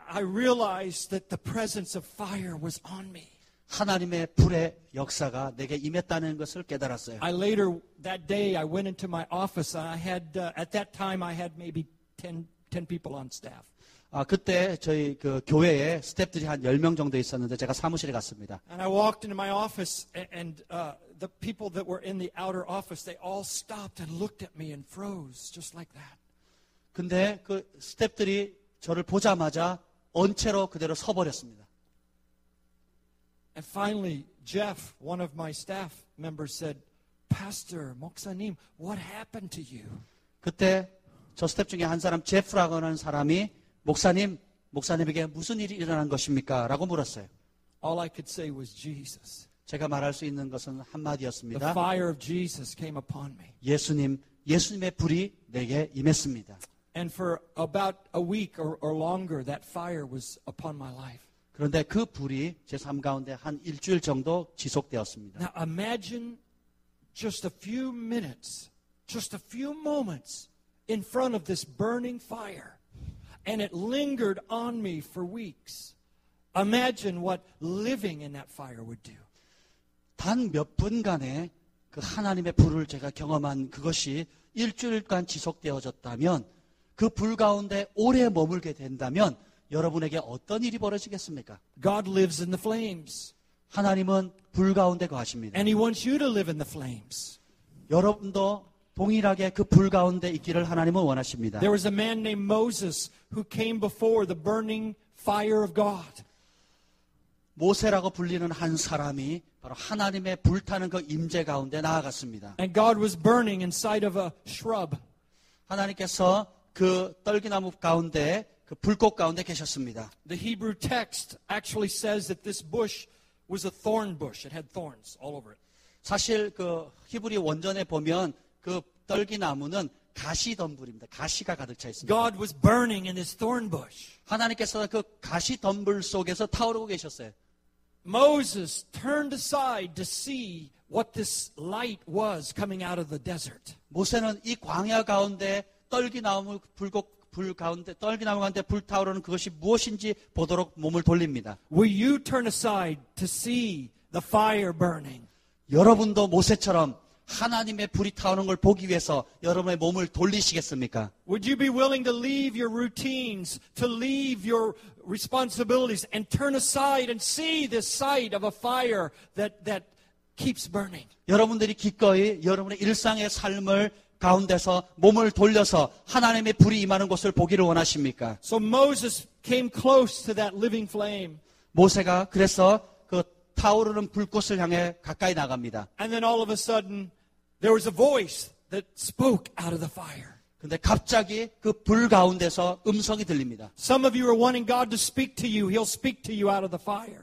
I realized that the presence of fire was on me. 하나님의 불의 역사가 내게 임했다는 것을 깨달았어요. Later that day I went into my office. I had at that time I had maybe 10 people on staff. 그때 저희 그 교회에 스태프들이 한 10명 정도 있었는데 제가 사무실에 갔습니다. And I walked into my office, and the people that were in the outer office, they all stopped and looked at me and froze, just like that. 근데 그 스태프들이 저를 보자마자 언체로 그대로 서버렸습니다. And finally, Jeff, one of my staff members, said, Pastor, 목사님, what happened to you? 그때 저 스태프 중에 한 사람, 제프라고 하는 사람이 목사님에게 무슨 일이 일어난 것입니까? 라고 물었어요. All I could say was Jesus. 제가 말할 수 있는 것은 한마디였습니다. The fire of Jesus came upon me. 예수님의 불이 내게 임했습니다. And for about a week or longer, that fire was upon my life. 그런데 그 불이 제 삶 가운데 한 일주일 정도 지속되었습니다. Now imagine just a few minutes, just a few moments in front of this burning fire. And it lingered on me for weeks. Imagine what living in that fire would do. 단 몇 분간의 그 하나님의 불을 제가 경험한 그것이 일주일간 지속되어졌다면 그 불 가운데 오래 머물게 된다면 여러분에게 어떤 일이 벌어지겠습니까? God lives in the flames. 하나님은 불 가운데 거하십니다. And He wants you to live in the flames. 여러분도 동일하게 그 불 가운데 있기를 하나님은 원하십니다. There was a man named Moses who came before the burning fire of God. 모세라고 불리는 한 사람이 바로 하나님의 불타는 그 임재 가운데 나아갔습니다. And God was burning inside of a shrub. 하나님께서 그 떨기나무 가운데 그 불꽃 가운데 계셨습니다. The Hebrew text actually says that this bush was a thorn bush. It had thorns all over it. 사실 그 히브리 원전에 보면 그 떨기나무는 가시덤불입니다. 가시가 가득 차 있습니다. God was burning in His thorn bush. 하나님께서 그 가시덤불 속에서 타오르고 계셨어요. Moses turned aside to see what this light was coming out of the desert. 모세는 이 광야 가운데 떨기나무 불 가운데 떨기나무 가운데 불타오르는 그것이 무엇인지 보도록 몸을 돌립니다. Will you turn aside to see the fire burning? 여러분도 모세처럼 하나님의 불이 타오르는 걸 보기 위해서 여러분의 몸을 돌리시겠습니까? Would you be willing to leave your routines, to leave your responsibilities and turn aside and see this sight of a fire that keeps burning? 여러분들이 기꺼이 여러분의 일상의 삶을 가운데서 몸을 돌려서 하나님의 불이 임하는 곳을 보기를 원하십니까? So Moses came close to that living flame. 모세가 그래서 그 타오르는 불꽃을 향해 가까이 나갑니다. And then all of a sudden there was a voice that spoke out of the fire. 근데 갑자기 그 불 가운데서 음성이 들립니다. Some of you are wanting God to speak to you. He'll speak to you out of the fire.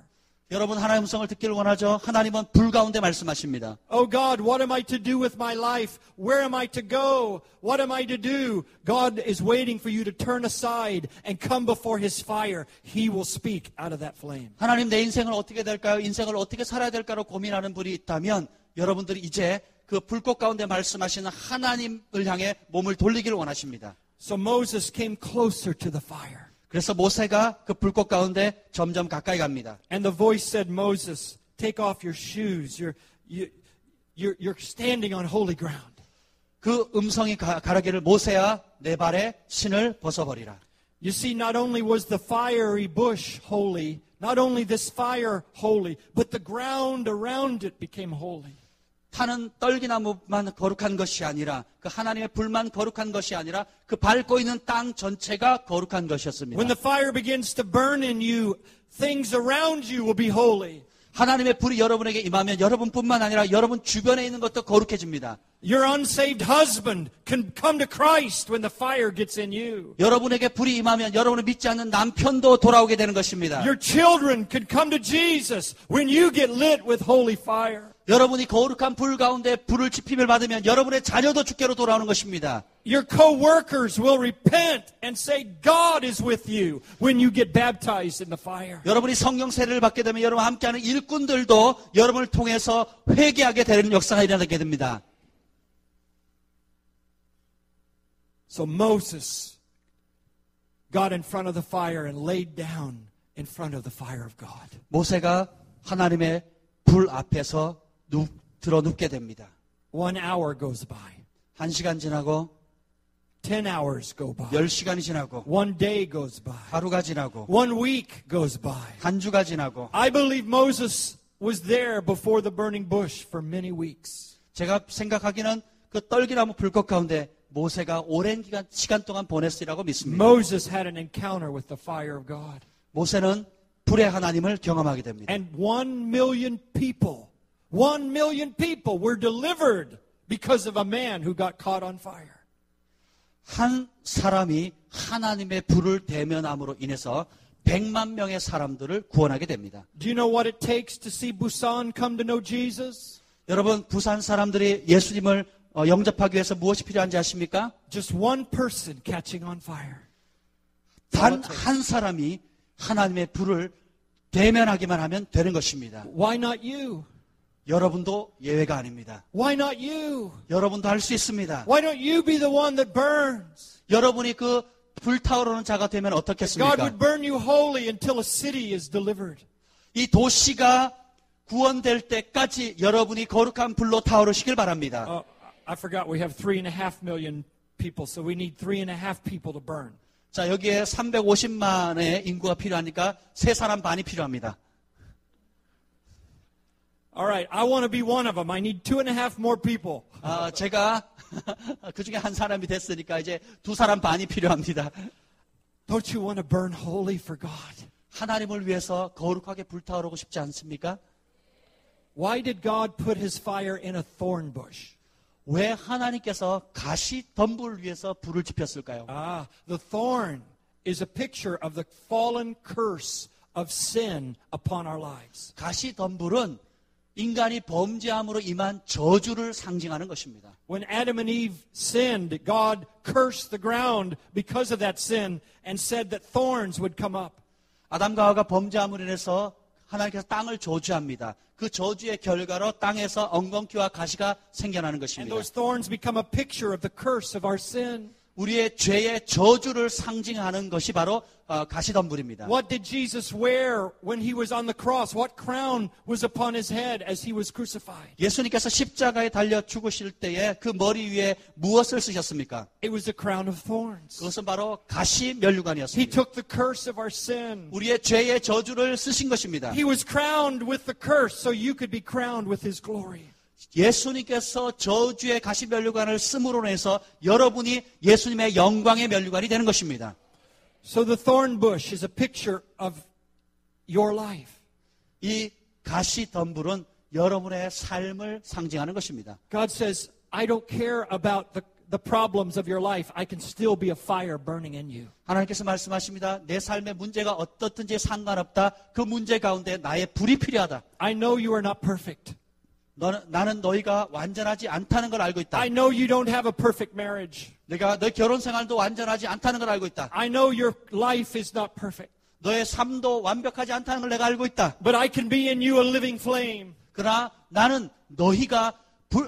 여러분 하나님의 음성을 듣기를 원하죠? 하나님은 불 가운데 말씀하십니다. Oh God, what am I to do with my life? Where am I to go? What am I to do? God is waiting for you to turn aside and come before His fire. He will speak out of that flame. 하나님 내 인생을 어떻게 될까요? 인생을 어떻게 살아야 될까로 고민하는 분이 있다면 여러분들이 이제 그 불꽃 가운데 말씀하시는 하나님을 향해 몸을 돌리기를 원하십니다. So Moses came closer to the fire. 그래서 모세가 그 불꽃 가운데 점점 가까이 갑니다. And the voice said, Moses, take off your shoes. You're standing on holy ground. 그 음성이 가라기를 모세야 내 발에 신을 벗어버리라. You see, not only was the fiery bush holy, not only this fire holy, but the ground around it became holy. 타는 떨기나무만 거룩한 것이 아니라 그 하나님의 불만 거룩한 것이 아니라 그 밟고 있는 땅 전체가 거룩한 것이었습니다. When the fire begins to burn in you, things around you will be holy. 하나님의 불이 여러분에게 임하면 여러분뿐만 아니라 여러분 주변에 있는 것도 거룩해집니다. Your unsaved husband can come to Christ when the fire gets in you. 여러분에게 불이 임하면 여러분을 믿지 않는 남편도 돌아오게 되는 것입니다. Your children can come to Jesus when you get lit with holy fire. 여러분이 거룩한 불 가운데 불을 지핌을 받으면 여러분의 자녀도 주께로 돌아오는 것입니다. Your co-workers will repent and say God is with you when you get baptized in the fire. 여러분이 성령 세례를 받게 되면 여러분 함께하는 일꾼들도 여러분을 통해서 회개하게 되는 역사가 일어나게 됩니다. So Moses got in front of the fire and laid down in front of the fire of God. 모세가 하나님의 불 앞에서 들어 눕게 됩니다. 1 hour goes by. 1시간 지나고 10 hours go by. 10시간이 지나고 1 day goes by. 하루가 지나고 1 week goes by. 한 주가 지나고 I believe Moses was there before the burning bush for many weeks. 제가 생각하기는 그 떨기나무 불꽃 가운데 모세가 오랜 시간 동안 보냈으리라고 믿습니다. Moses had an encounter with the fire of God. 모세는 불의 하나님을 경험하게 됩니다. And 1 million people were delivered because of a man who got caught on fire. 한 사람이 하나님의 불을 대면함으로 인해서 100만 명의 사람들을 구원하게 됩니다. Do you know what it takes to see Busan come to know Jesus? 여러분 부산 사람들이 예수님을 영접하기 위해서 무엇이 필요한지 아십니까? Just one person catching on fire. 단 한 사람이 하나님의 불을 대면하기만 하면 되는 것입니다. Why not you? 여러분도 예외가 아닙니다. Why not you? 여러분도 할 수 있습니다. Why don't you be the one that burns? 여러분이 그 불타오르는 자가 되면 어떻겠습니까? God would burn you holy until a city is delivered. 이 도시가 구원될 때까지 여러분이 거룩한 불로 타오르시길 바랍니다. I forgot we have 3.5 million people, so we need 3.5 people to burn. 자, 여기에 350만의 인구가 필요하니까 3사람 반이 필요합니다. All right, I want to be one of them. I need 2.5 more people. 제가 그 중에 한 사람이 됐으니까 이제 2사람 반이 필요합니다. Don't you want to burn holy for God? 하나님을 위해서 거룩하게 불타오르고 싶지 않습니까? Why did God put his fire in a thorn bush? 왜 하나님께서 가시 덤불 위에서 불을 지폈을까요? The thorn is a picture of the fallen curse of sin upon our lives. 가시 덤불은 인간이 범죄함으로 임한 저주를 상징하는 것입니다. When Adam and Eve sinned, God cursed the ground because of that sin and said that thorns would come up. 아담과 하와가 범죄함으로 인해서 하나님께서 땅을 저주합니다. 그 저주의 결과로 땅에서 엉겅퀴와 가시가 생겨나는 And 것입니다. those thorns become a picture of the curse of our sin. 우리의 죄의 저주를 상징하는 것이 바로 가시덤불입니다. What did Jesus wear when he was on the cross? What crown was upon his head as he was crucified? 예수님께서 십자가에 달려 죽으실 때에 그 머리 위에 무엇을 쓰셨습니까? It was a crown of thorns. 그것은 바로 가시 He 면류관이었습니다. took the curse of our sin. 우리의 죄의 저주를 쓰신 것입니다. He was crowned with the curse so you could be crowned with his glory. 예수님께서 저주의 가시 면류관을 쓰므로 해서 여러분이 예수님의 영광의 면류관이 되는 것입니다. So the thorn bush is a picture of your life. 이 가시 덤불은 여러분의 삶을 상징하는 것입니다. God says, I don't care about the problems of your life. I can still be a fire burning in you. 하나님께서 말씀하십니다. 내 삶의 문제가 어떻든지 상관없다. 그 문제 가운데 나의 불이 필요하다. I know you are not perfect. 나는 너희가 완전하지 않다는 걸 알고 있다. I know you don't have a perfect marriage. 내가 너희 결혼 생활도 완전하지 않다는 걸 알고 있다. I know your life is not perfect. 너의 삶도 완벽하지 않다는 걸 내가 알고 있다. But I can be in you a living flame. 그러나 나는 너희가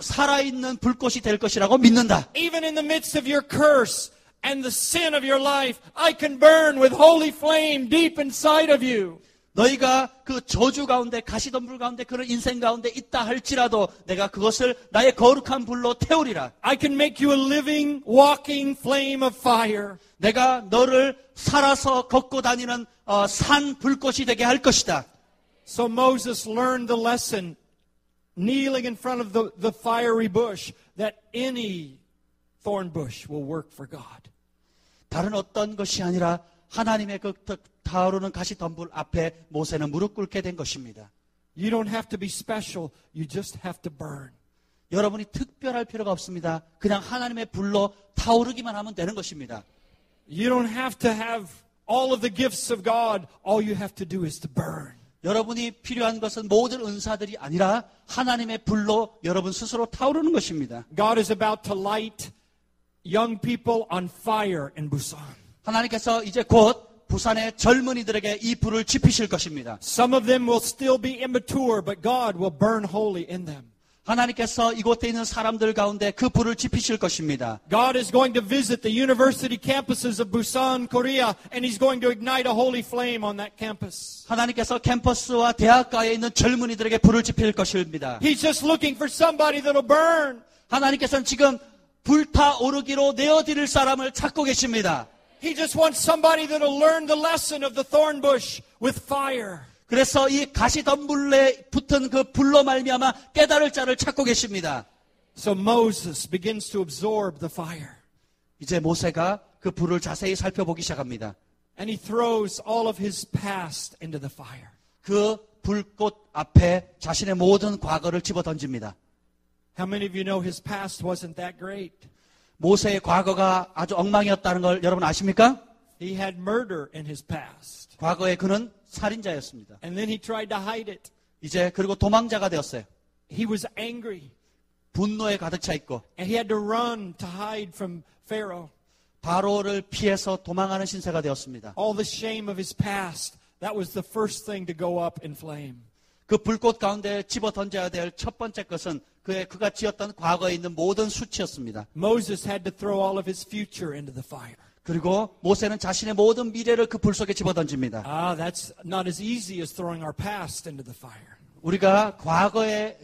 살아있는 불꽃이 될 것이라고 믿는다. Even in the midst of your curse and the sin of your life, I can burn with holy flame deep inside of you. 너희가 그 저주 가운데 가시덤불 가운데 그런 인생 가운데 있다 할지라도 내가 그것을 나의 거룩한 불로 태우리라. I can make you a living, walking flame of fire. 내가 너를 살아서 걷고 다니는 산 불꽃이 되게 할 것이다. So Moses learned the lesson, kneeling in front of the fiery bush, that any thorn bush will work for God. 다른 어떤 것이 아니라 하나님의 그 타오르는 가시 덤불 앞에 모세는 무릎 꿇게 된 것입니다. You don't have to be special. You just have to burn. 여러분이 특별할 필요가 없습니다. 그냥 하나님의 불로 타오르기만 하면 되는 것입니다. You don't have to have all of the gifts of God. All you have to do is to burn. 여러분이 필요한 것은 모든 은사들이 아니라 하나님의 불로 여러분 스스로 타오르는 것입니다. God is about to light young people on fire in Busan. 하나님께서 이제 곧 부산의 젊은이들에게 이 불을 지피실 것입니다. Some of them will still be immature, but God will burn holy in them. 하나님께서 이곳에 있는 사람들 가운데 그 불을 지피실 것입니다. God is going to visit the university campuses of Busan, Korea, and He's going to ignite a holy flame on that campus. 하나님께서 캠퍼스와 대학가에 있는 젊은이들에게 불을 지필 것입니다. He's just looking for somebody that'll burn. 하나님께서는 지금 불타오르기로 내어드릴 사람을 찾고 계십니다. He just wants somebody that'll learn the lesson of the thorn bush with fire. 그래서 이 가시덤불에 붙은 그 불로 말미암아 깨달을 자를 찾고 계십니다. So Moses begins to absorb the fire. 이제 모세가 그 불을 자세히 살펴보기 시작합니다. And he throws all of his past into the fire. 그 불꽃 앞에 자신의 모든 과거를 집어던집니다. How many of you know his past wasn't that great? 모세의 과거가 아주 엉망이었다는 걸 여러분 아십니까? He had murder in his past. 과거에 그는 살인자였습니다. And then he tried to hide it. 이제 그리고 도망자가 되었어요. He was angry. 분노에 가득 차 있고 And he had to run to hide from Pharaoh. 바로를 피해서 도망하는 신세가 되었습니다. All the shame of his past, that was the first thing to go up in flame. 그 불꽃 가운데 집어 던져야 될 첫 번째 것은 그가 지었던 과거에 있는 모든 수치였습니다. Moses had to throw all of his future into the fire. 그리고 모세는 자신의 모든 미래를 그 불 속에 집어 던집니다. That's not as easy as throwing our past into the fire. 우리가 과거의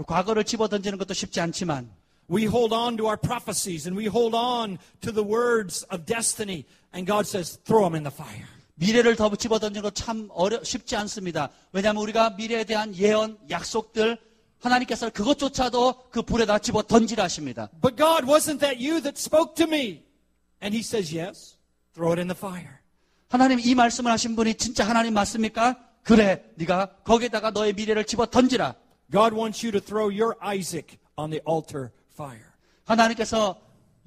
과거를 집어던지는 것도 쉽지 않지만 we hold on to our prophecies and we hold on to the words of destiny. And God says, throw them in the fire. 미래를 더 집어던지는 거 참 쉽지 않습니다. 왜냐하면 우리가 미래에 대한 예언, 약속들 하나님께서 그것조차도 그 불에다 집어던지라 하십니다. But God, wasn't that you that spoke to me? And he says, yes, throw it in the fire. 하나님 이 말씀을 하신 분이 진짜 하나님 맞습니까? 그래, 네가 거기에다가 너의 미래를 집어던지라. God wants you to throw your Isaac on the altar fire. 하나님께서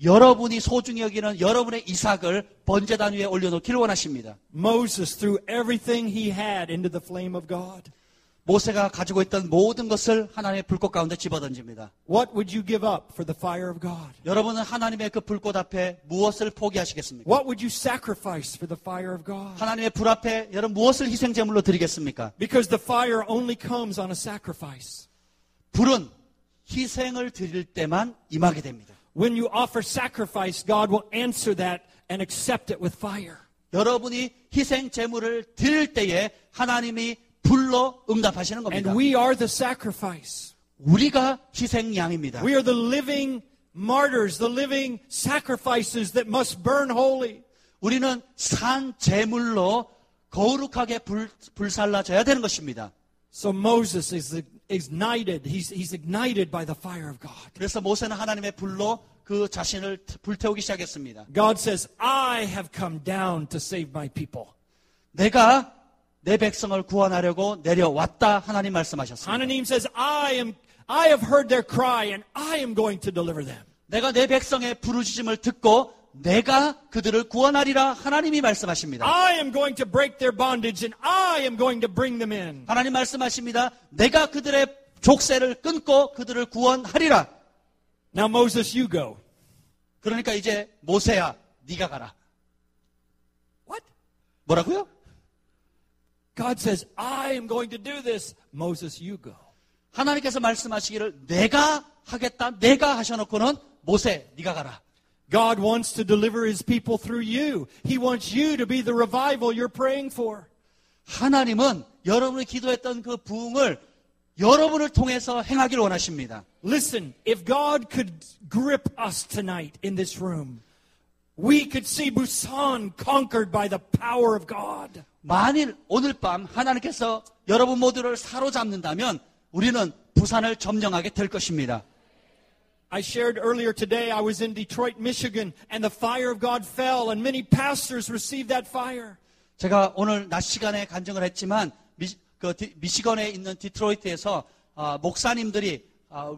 여러분이 소중히 여기는 여러분의 이삭을 번제단 위에 올려놓기를 원하십니다. Moses threw everything he had into the flame of God. 모세가 가지고 있던 모든 것을 하나님의 불꽃 가운데 집어던집니다. What would you give up for the fire of God? 여러분은 하나님의 그 불꽃 앞에 무엇을 포기하시겠습니까? What would you sacrifice for the fire of God? 하나님의 불 앞에 여러분 무엇을 희생 제물로 드리겠습니까? Because the fire only comes on a sacrifice. 불은 희생을 드릴 때만 임하게 됩니다. When you offer sacrifice, God will answer that and accept it with fire. 여러분이 희생 제물을 드릴 때에 하나님이 불로 응답하시는 겁니다. And we are the sacrifice. 우리가 희생 양입니다. We are the living martyrs, the living sacrifices that must burn holy. 우리는 산 제물로 거룩하게 불살라져야 되는 것입니다. So Moses is ignited. He's ignited by the fire of God. 그래서 모세는 하나님의 불로 그 자신을 불태우기 시작했습니다. God says, I have come down to save my people. 내가 내 백성을 구원하려고 내려왔다 하나님 말씀하셨습니다. 하나님 says, I have heard their cry and I am going to deliver them. 내가 내 백성의 부르짖음을 듣고 내가 그들을 구원하리라 하나님이 말씀하십니다. I am going to break their bondage and I am going to bring them in. 하나님 말씀하십니다. 내가 그들의 족쇄를 끊고 그들을 구원하리라. Now Moses, you go. 그러니까 이제 모세야, 네가 가라. What? 뭐라고요? God says, I am going to do this. Moses, you go. 하나님께서 말씀하시기를 내가 하겠다, 내가 하셔놓고는 모세, 네가 가라. God wants to deliver his people through you. He wants you to be the revival you're praying for. 하나님은 여러분이 기도했던 그 부흥을 여러분을 통해서 행하기를 원하십니다. Listen, if God could grip us tonight in this room, we could see Busan conquered by the power of God. 만일 오늘 밤 하나님께서 여러분 모두를 사로잡는다면 우리는 부산을 점령하게 될 것입니다. I shared earlier today, I was in Detroit, Michigan, and the fire of God fell, and many pastors received that fire. 제가 오늘 낮 시간에 간증을 했지만 미시건에 있는 디트로이트에서 목사님들이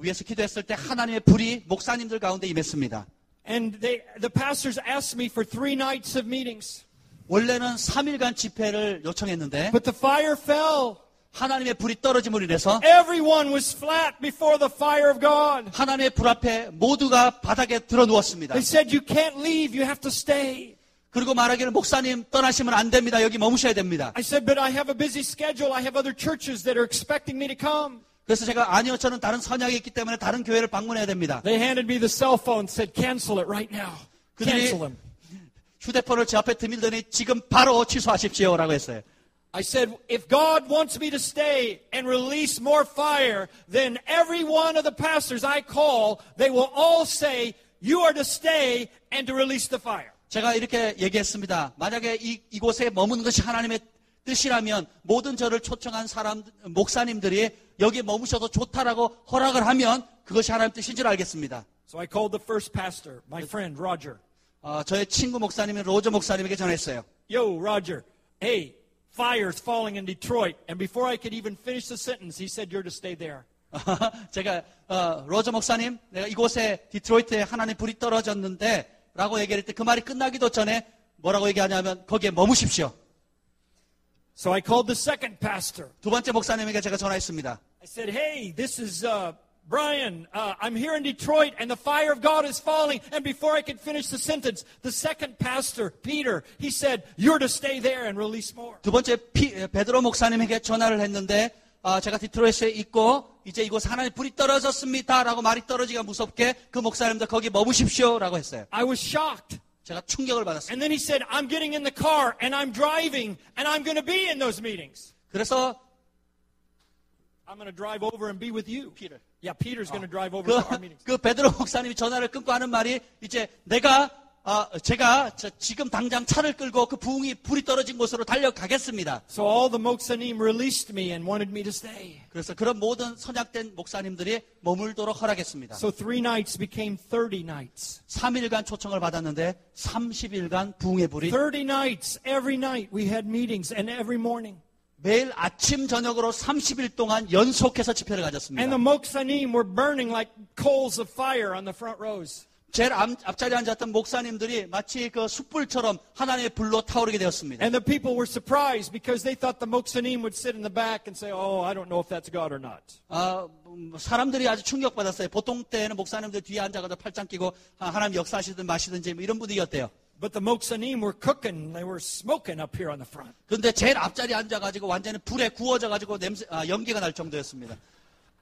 위에서 기도했을 때 하나님의 불이 목사님들 가운데 임했습니다. And the pastors asked me for 3 nights of meetings. 원래는 3일간 집회를 요청했는데 But the fire fell. 하나님의 불이 떨어짐으로 인해서 Everyone was flat before the fire of God. 하나님의 불 앞에 모두가 바닥에 들어 누웠습니다. They said, you can't leave, you have to stay. 그리고 말하기를 목사님 떠나시면 안 됩니다. 여기 머무셔야 됩니다. I said, but I have a busy schedule. I have other churches that are expecting me to come. 그래서 제가 아니요, 저는 다른 선약이 있기 때문에 다른 교회를 방문해야 됩니다. They handed me the cell phone and said, cancel it right now. Cancel them. 휴대폰을 제 앞에 들밀더니 지금 바로 취소하십시오라고 했어요. I said, if God wants me to stay and release more fire, then every one of the pastors I call, they will all say, you are to stay and to release the fire. 제가 이렇게 얘기했습니다. 만약에 이곳에 머무는 것이 하나님의 뜻이라면 모든 저를 초청한 목사님들이 여기에 머무셔도 좋다라고 허락을 하면 그것이 하나님의 뜻인 줄 알겠습니다. So I called the first pastor, my friend Roger. 저의 친구 목사님인 로저 목사님에게 전했어요. Yo, Roger, hey, fire's falling in Detroit. And before I could even finish the sentence, he said, you're to stay there. 제가 로저 목사님, 내가 이곳에 디트로이트에 하나님 불이 떨어졌는데 라고 얘기할 때 그 말이 끝나기도 전에 뭐라고 얘기하냐면 거기에 머무십시오. So I called the second pastor. 두 번째 목사님에게 제가 전화했습니다. I said, hey, this is Brian. I'm here in Detroit and the fire of God is falling. And before I could finish the sentence, the second pastor, Peter, he said, you're to stay there and release more. 두 번째 베드로 목사님에게 전화를 했는데 제가 디트로이트에 있고 이제 이곳 하나님 불이 떨어졌습니다라고 말이 떨어지기가 무섭게 그 목사님도 거기 머무십시오라고 했어요. I was shocked. 제가 충격을 받았어요. And then he said, I'm getting in the car and I'm driving and I'm going to be in those meetings. 그래서 I'm going to drive over and be with you. Peter. Yeah, Peter's going to drive over to our meetings. 그 베드로 목사님이 전화를 끊고 하는 말이 이제 제가 지금 당장 차를 끌고 그 불이 떨어진 곳으로 달려가겠습니다. So all the 목사님 released me and wanted me to stay. 그래서 그런 모든 선약된 목사님들이 머물도록 허락했습니다. So 3 nights became 30 nights. 3일간 초청을 받았는데 30일간 부흥의 불이 30 nights, every night we had meetings and every morning. 매일 아침 저녁으로 30일 동안 연속해서 집회를 가졌습니다. And the 목사님 were burning like coals of fire on the front rows. 제일 앞자리에 앉았던 목사님들이 마치 그 숯불처럼 하나님의 불로 타오르게 되었습니다. And the people were surprised because they thought the 목사님 would sit in the back and say, "Oh, I don't know if that's God or not." 사람들이 아주 충격받았어요. 보통 때는 목사님들 뒤에 앉아가지고 팔짱 끼고 하나님 역사하시든 마시든지 이런 분위기였대요. But the 목사님 were cooking, they were smoking up here on the front. 그런데 제일 앞자리에 앉아가지고 완전히 불에 구워져가지고 연기가 날 정도였습니다.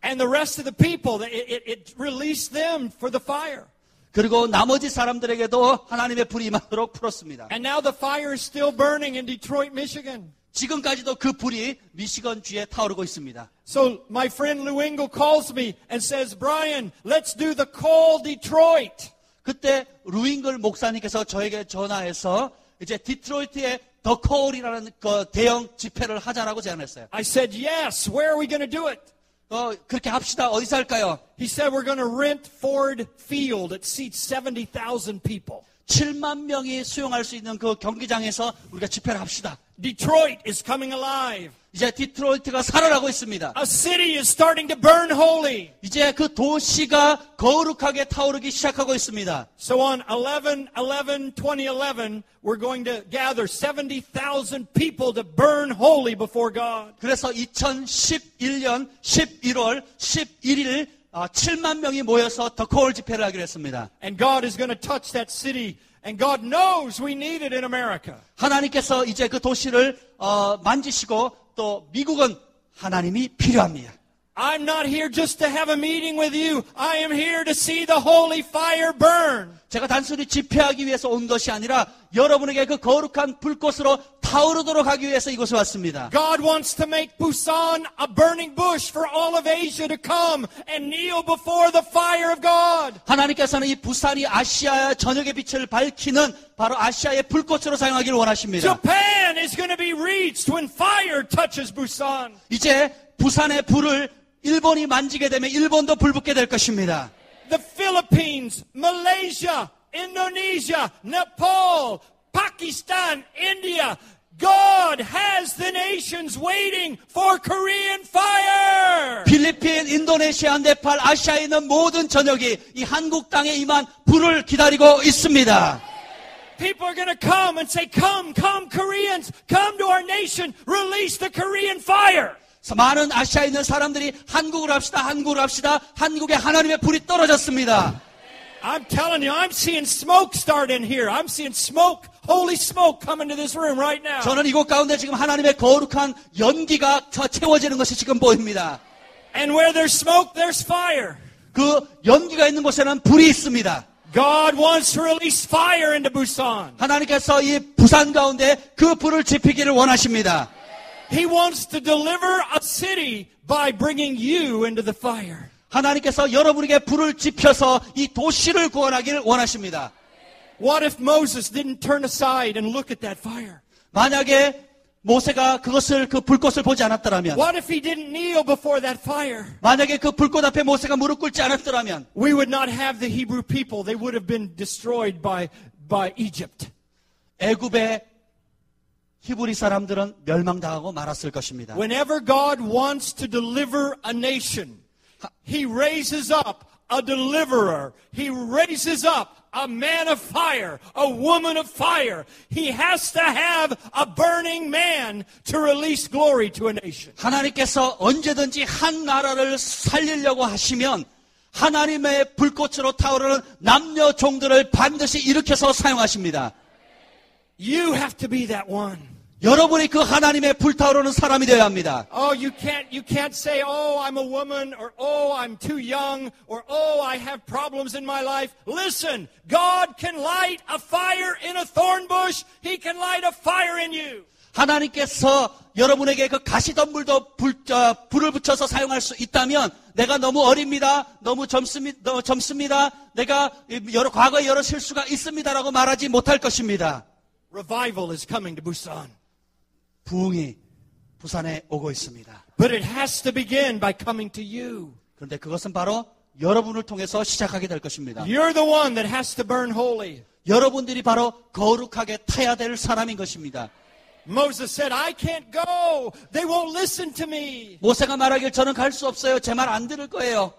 And the rest of the people, it released them for the fire. 그리고 나머지 사람들에게도 하나님의 불이 임하도록 풀었습니다. And now the fire is still burning in Detroit, Michigan. 지금까지도 그 불이 미시건 주에 타오르고 있습니다. So my friend Lou Engle calls me and says, "Brian, let's do the Call Detroit." 그때 루잉글 목사님께서 저에게 전화해서 이제 디트로이트의 더 콜이라는 그 대형 집회를 하자라고 제안했어요. I said, "Yes, where are we going to do it?" 그렇게 합시다. 어디서 할까요? He said, "We're going to rent Ford Field. It seats 70,000 people." 7만 명이 수용할 수 있는 그 경기장에서 우리가 집회를 합시다. Detroit is coming alive. 이제 디트로이트가 살아나고 있습니다. A city is starting to burn holy. 이제 그 도시가 거룩하게 타오르기 시작하고 있습니다. So on 11/11/2011, we're going to gather 70,000 people to burn holy before God. 그래서 2011년 11월 11일 7만 명이 모여서 더 콜 집회를 하기로 했습니다. And God is going to touch that city. And God knows we need it in America. 하나님께서 이제 그 도시를 만지시고 또 미국은 하나님이 필요합니다. I'm not here just to have a meeting with you. I am here to see the holy fire burn. 제가 단순히 집회하기 위해서 온 것이 아니라 여러분에게 그 거룩한 불꽃으로 타오르도록 하기 위해서 이곳에 왔습니다. God wants to make Busan a burning bush for all of Asia to come and kneel before the fire of God. 하나님께서는 이 부산이 아시아의 저녁의 빛을 밝히는 바로 아시아의 불꽃으로 사용하기를 원하십니다. Japan is going to be reached when fire touches Busan. 이제 부산의 불을 일본이 만지게 되면 일본도 불붙게 될 것입니다. The Philippines, Malaysia, Indonesia, Nepal, Pakistan, India. God has the nations waiting for Korean fire. 필리핀, 인도네시아, 네팔, 아시아에 있는 모든 전역이 이 한국 땅에 임한 불을 기다리고 있습니다. People are going to come and say, "Come, come, Koreans, come to our nation, release the Korean fire." 많은 아시아에 있는 사람들이 한국을 합시다, 한국을 합시다. 한국에 하나님의 불이 떨어졌습니다. I'm telling you, I'm seeing smoke start in here. I'm seeing smoke, holy smoke come into this room right now. 저는 이곳 가운데 지금 하나님의 거룩한 연기가 채워지는 것이 지금 보입니다. And where there's smoke, there's fire. 그 연기가 있는 곳에는 불이 있습니다. God wants to release fire into Busan. 하나님께서 이 부산 가운데 그 불을 지피기를 원하십니다. He wants to deliver a city by bringing you into the fire. 하나님께서 여러분에게 불을 지펴서 이 도시를 구원하기를 원하십니다. What if Moses didn't turn aside and look at that fire? 만약에 모세가 그 불꽃을 보지 않았더라면, What if he didn't kneel before that fire? 만약에 그 불꽃 앞에 모세가 무릎 꿇지 않았더라면, We would not have the Hebrew people. They would have been destroyed by Egypt. 애굽의 히브리 사람들은 멸망당하고 말았을 것입니다. Whenever God wants to deliver a nation, He raises up a deliverer. He raises up a man of fire, a woman of fire. He has to have a burning man to release glory to a nation. 하나님께서 언제든지 한 나라를 살리려고 하시면 하나님의 불꽃으로 타오르는 남녀 종들을 반드시 일으켜서 사용하십니다. You have to be that one. 여러분이 그 하나님의 불타오르는 사람이 되어야 합니다. Oh, you can't say, "Oh, I'm a woman," or "Oh, I'm too young," or "Oh, I have problems in my life." Listen, God can light a fire in a thorn bush. He can light a fire in you. 하나님께서 여러분에게 그 가시덤불도 불을 붙여서 사용할 수 있다면 내가 너무 어립니다. 너무 젊습니다. 내가 과거에 여러 실수가 있습니다라고 말하지 못할 것입니다. Revival is coming to Busan. 부흥이 부산에 오고 있습니다. But it has to begin by coming to you. 그런데 그것은 바로 여러분을 통해서 시작하게 될 것입니다. You're the one that has to burn holy. 여러분들이 바로 거룩하게 타야 될 사람인 것입니다. Moses said, I can't go. They won't listen to me. 모세가 말하길 저는 갈 수 없어요. 제 말 안 들을 거예요.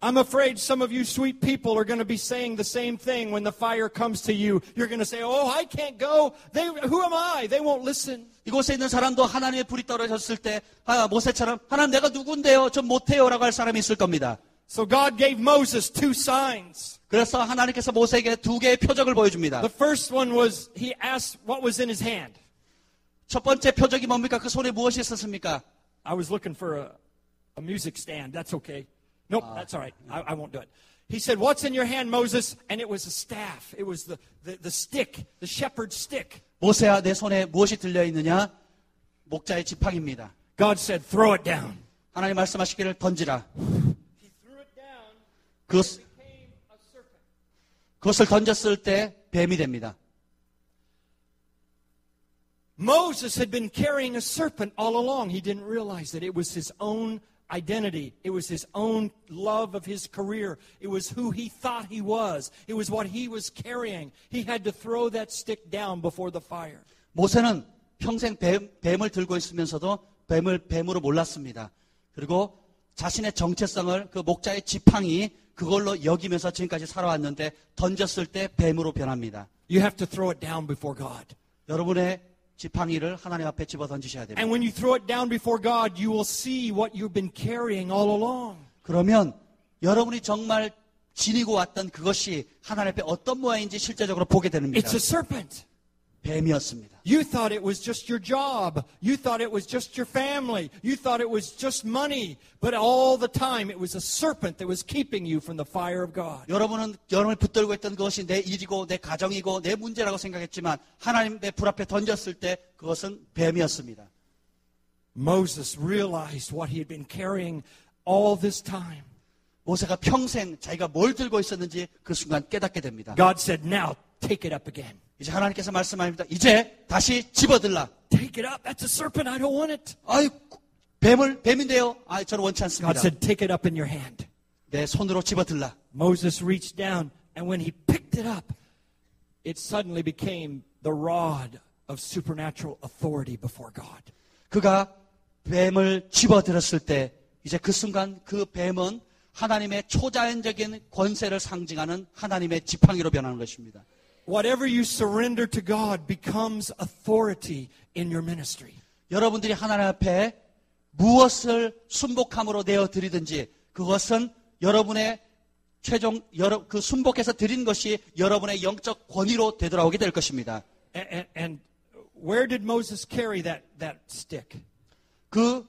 I'm afraid some of you sweet people are going to be saying the same thing when the fire comes to you. You're going to say, oh, I can't go. Who am I? They won't listen. 이곳에 있는 사람도 하나님의 불이 떨어졌을 때 모세처럼 하나님 내가 누군데요? 전 못해요 라고 할 사람이 있을 겁니다. So God gave Moses 2 signs. 그래서 하나님께서 모세에게 2개의 표적을 보여줍니다. The first one was he asked what was in his hand. 첫 번째 표적이 뭡니까? 그 손에 무엇이 있었습니까? I was looking for a music stand. That's okay. Nope, that's all right. I won't do it. He said, what's in your hand, Moses? And it was a staff. It was the stick, the shepherd's stick. 모세야, 내 손에 무엇이 들려있느냐? 목자의 지팡이입니다. God said, throw it down. 하나님 말씀하시기를 던지라. He threw it down. It became a serpent. 그것을 던졌을 때 뱀이 됩니다. Moses had been carrying a serpent all along. He didn't realize that it was his own identity. It was his own love of his career. It was who he thought he was. It was what he was carrying. He had to throw that stick down before the fire. 모세는 평생 뱀을 들고 있으면서도 뱀으로 몰랐습니다. 그리고 자신의 정체성을 그 목자의 지팡이 그걸로 여기면서 지금까지 살아왔는데 던졌을 때 뱀으로 변합니다. You have to throw it down before God. 여러분의 지팡이를 하나님 앞에 집어 던지셔야 됩니다. And when you throw it down before God, you will see what you've been carrying all along. 그러면 여러분이 정말 지니고 왔던 그것이 하나님 앞에 어떤 모양인지 실제적으로 보게 됩니다. It's a serpent. 뱀이었습니다. You thought it was just your job. You thought it was just your family. You thought it was just money. But all the time it was a serpent that was keeping you from the fire of God. 여러분을 붙들고 있던 그것이 내 일이고 내 가정이고 내 문제라고 생각했지만 하나님의 불 앞에 던졌을 때 그것은 뱀이었습니다. Moses realized what he had been carrying all this time. 모세가 평생 자기가 뭘 들고 있었는지 그 순간 깨닫게 됩니다. God said, now take it up again. 이제 하나님께서 말씀하십니다. 이제 다시 집어들라. Take it up. That's a serpent. I don't want it. 아이, 뱀인데요. 저는 원치 않습니다. God said, take it up in your hand. 내 손으로 집어들라. Moses reached down, and when he picked it up, it suddenly became the rod of supernatural authority before God. 그가 뱀을 집어들었을 때 이제 그 순간 그 뱀은 하나님의 초자연적인 권세를 상징하는 하나님의 지팡이로 변하는 것입니다. Whatever you surrender to God becomes authority in your ministry. 여러분들이 하나님 앞에 무엇을 순복함으로 내어드리든지 그것은 여러분의 그 순복해서 드린 것이 여러분의 영적 권위로 되돌아오게 될 것입니다. And where did Moses carry that stick? 그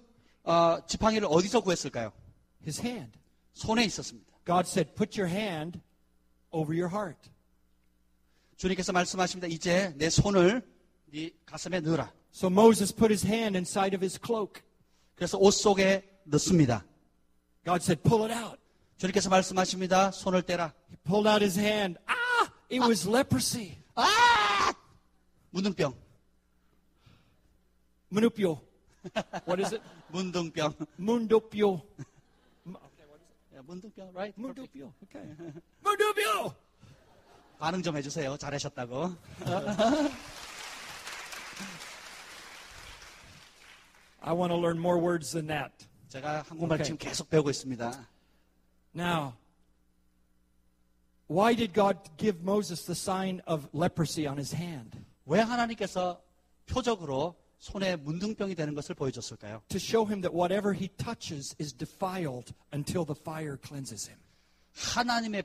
지팡이를 어디서 구했을까요? His hand. 손에 있었습니다. God said, put your hand over your heart. 주님께서 말씀하십니다. 이제 내 손을 네 가슴에 넣으라. So Moses put his hand inside of his cloak. 그래서 옷 속에 넣습니다. God said, pull it out. 주님께서 말씀하십니다. 손을 떼라. He pulled out his hand. It was leprosy. 문둥병. Munupyo. What is it? 문둥병. Mundupyo. 문둥병, right? Mundupyo. Okay. Mundupyo. 반응 좀 해주세요. 잘하셨다고. I want to learn more words than that. 제가 한국말 지금 계속 배우고 있습니다. Now, why did God give Moses the sign of leprosy on his hand? 왜 하나님께서 표적으로 손에 문둥병이 되는 것을 보여줬을까요? To show him that whatever he touches is defiled until the fire cleanses him. 하나님의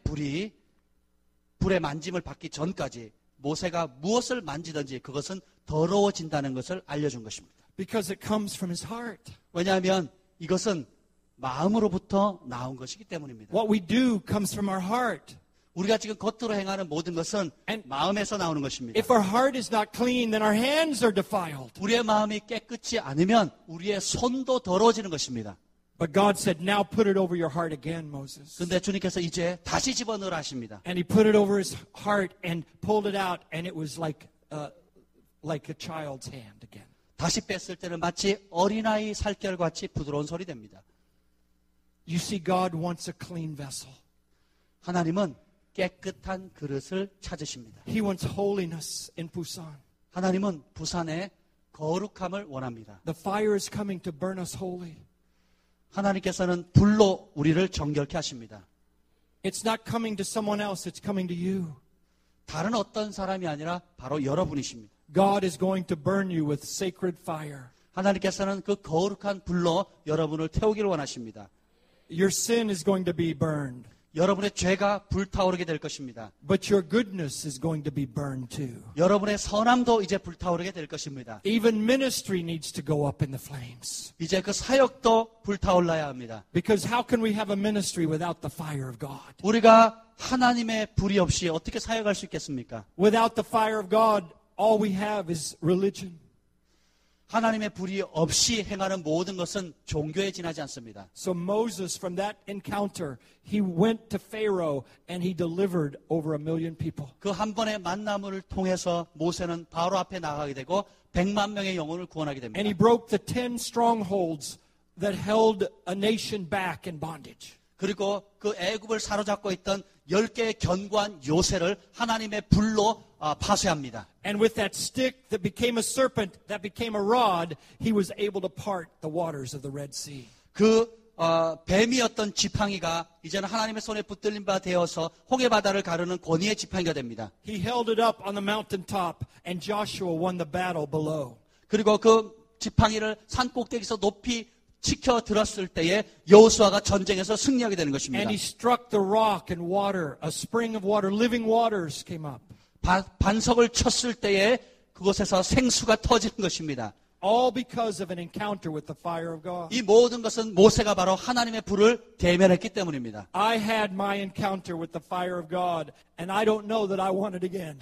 불의 만짐을 받기 전까지 모세가 무엇을 만지든지 그것은 더러워진다는 것을 알려준 것입니다. Because it comes from his heart. 왜냐하면 이것은 마음으로부터 나온 것이기 때문입니다. What we do comes from our heart. 우리가 지금 겉으로 행하는 모든 것은 마음에서 나오는 것입니다. If our heart is not clean, then our hands are defiled. 우리의 마음이 깨끗지 않으면 우리의 손도 더러워지는 것입니다. But God said, now put it over your heart again, Moses. 그런데 주님께서 이제 다시 집어넣으라 하십니다. And he put it over his heart and pulled it out, and it was like a child's hand again. 다시 뺐을 때는 마치 어린아이 살결같이 부드러운 소리 됩니다. You see, God wants a clean vessel. 하나님은 깨끗한 그릇을 찾으십니다. He wants holiness in Busan. 하나님은 부산에 거룩함을 원합니다. The fire is coming to burn us holy. 하나님께서는 불로 우리를 정결케 하십니다. It's not coming to someone else, it's coming to you. 다른 어떤 사람이 아니라 바로 여러분이십니다. God is going to burn you with sacred fire. 하나님께서는 그 거룩한 불로 여러분을 태우기를 원하십니다. Your sin is going to be burned. 여러분의 죄가 불타오르게 될 것입니다. But your goodness is going to be burned too. 여러분의 선함도 이제 불타오르게 될 것입니다. Even ministry needs to go up in the flames. 이제 그 사역도 불타올라야 합니다. Because how can we have a ministry without the fire of God? 우리가 하나님의 불이 없이 어떻게 사역할 수 있겠습니까? Without the fire of God, all we have is religion. 하나님의 불이 없이 행하는 모든 것은 종교에 지나지 않습니다. So Moses, from that encounter, he went to Pharaoh and he delivered over 1 million people. 그 한 번의 만남을 통해서 모세는 바로 앞에 나가게 되고 100만 명의 영혼을 구원하게 됩니다. And he broke the 10 strongholds that held a nation back in bondage. 그리고 그 애굽을 사로잡고 있던 10개의 견고한 요새를 하나님의 불로 파쇄합니다. And with that stick that became a serpent, that became a rod, he was able to part the waters of the Red Sea. 그 뱀이었던 지팡이가 이제는 하나님의 손에 붙들린 바 되어서 홍해 바다를 가르는 권위의 지팡이가 됩니다. He held it up on the mountaintop, and Joshua won the battle below. 그리고 그 지팡이를 산 꼭대기에서 높이 치켜 들었을 때에 여호수아가 전쟁에서 승리하게 되는 것입니다. And he struck the rock, and water, a spring of water, living waters came up. 반석을 쳤을 때에 그곳에서 생수가 터지는 것입니다. All because of an encounter with the fire of God. 이 모든 것은 모세가 바로 하나님의 불을 대면했기 때문입니다. I had my encounter with the fire of God, and I don't know that I want it again.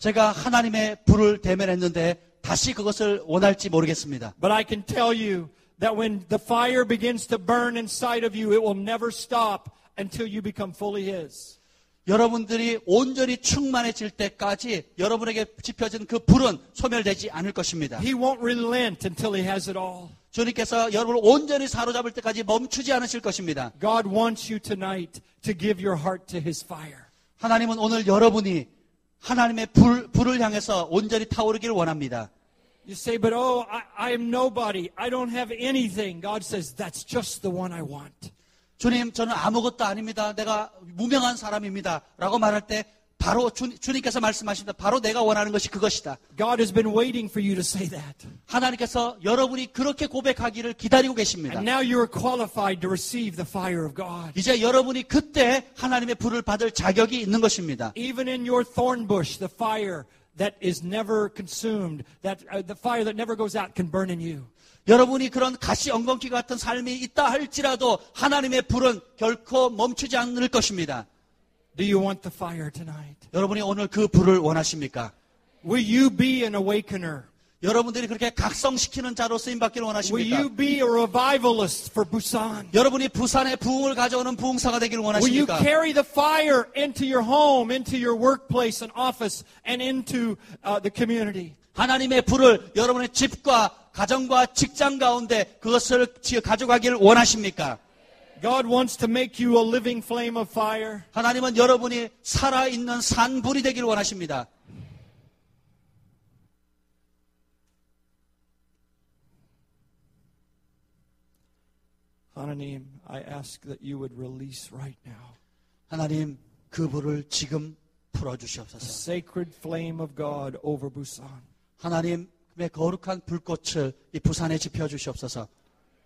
제가 하나님의 불을 대면했는데 다시 그것을 원할지 모르겠습니다. But I can tell you that when the fire begins to burn inside of you, it will never stop until you become fully His. 여러분들이 온전히 충만해질 때까지 여러분에게 지펴진 그 불은 소멸되지 않을 것입니다. He won't relent until He has it all. 주님께서 여러분을 온전히 사로잡을 때까지 멈추지 않으실 것입니다. God wants you tonight to give your heart to His fire. 하나님은 오늘 여러분이 하나님의 불을 향해서 온전히 타오르기를 원합니다. You say, but I am nobody. I don't have anything. God says, that's just the one I want. 주님, 저는 아무것도 아닙니다. 내가 무명한 사람입니다. 라고 말할 때 바로 주님께서 말씀하십니다. 바로 내가 원하는 것이 그것이다. God has been waiting for you to say that. 하나님께서 여러분이 그렇게 고백하기를 기다리고 계십니다. And now you are qualified to receive the fire of God. 이제 여러분이 그때 하나님의 불을 받을 자격이 있는 것입니다. Even in your thorn bush, the fire that is never consumed, the fire that never goes out can burn in you. 여러분이 그런 가시 엉겅퀴 같은 삶이 있다 할지라도 하나님의 불은 결코 멈추지 않을 것입니다. Do you want the fire tonight? 여러분이 오늘 그 불을 원하십니까? Will you be an awakener? 여러분들이 그렇게 각성시키는 자로 쓰임받기를 Will 원하십니까? you be a revivalist for Busan? 여러분이 부산에 부흥을 가져오는 부흥사가 되기를 Will you 원하십니까? carry the fire into your home, into your workplace and office, and into the community? 하나님의 불을 여러분의 집과 가정과 직장 가운데 그것을 가져가기를 원하십니까? God wants to make you a living flame of fire. 하나님은 여러분이 살아있는 산불이 되기를 원하십니다. 하나님, I ask that you would release right now 하나님, 그 불을 지금 the 풀어주시옵소서. sacred flame of God over Busan. 하나님의 거룩한 불꽃을 이 부산에 지펴주시옵소서.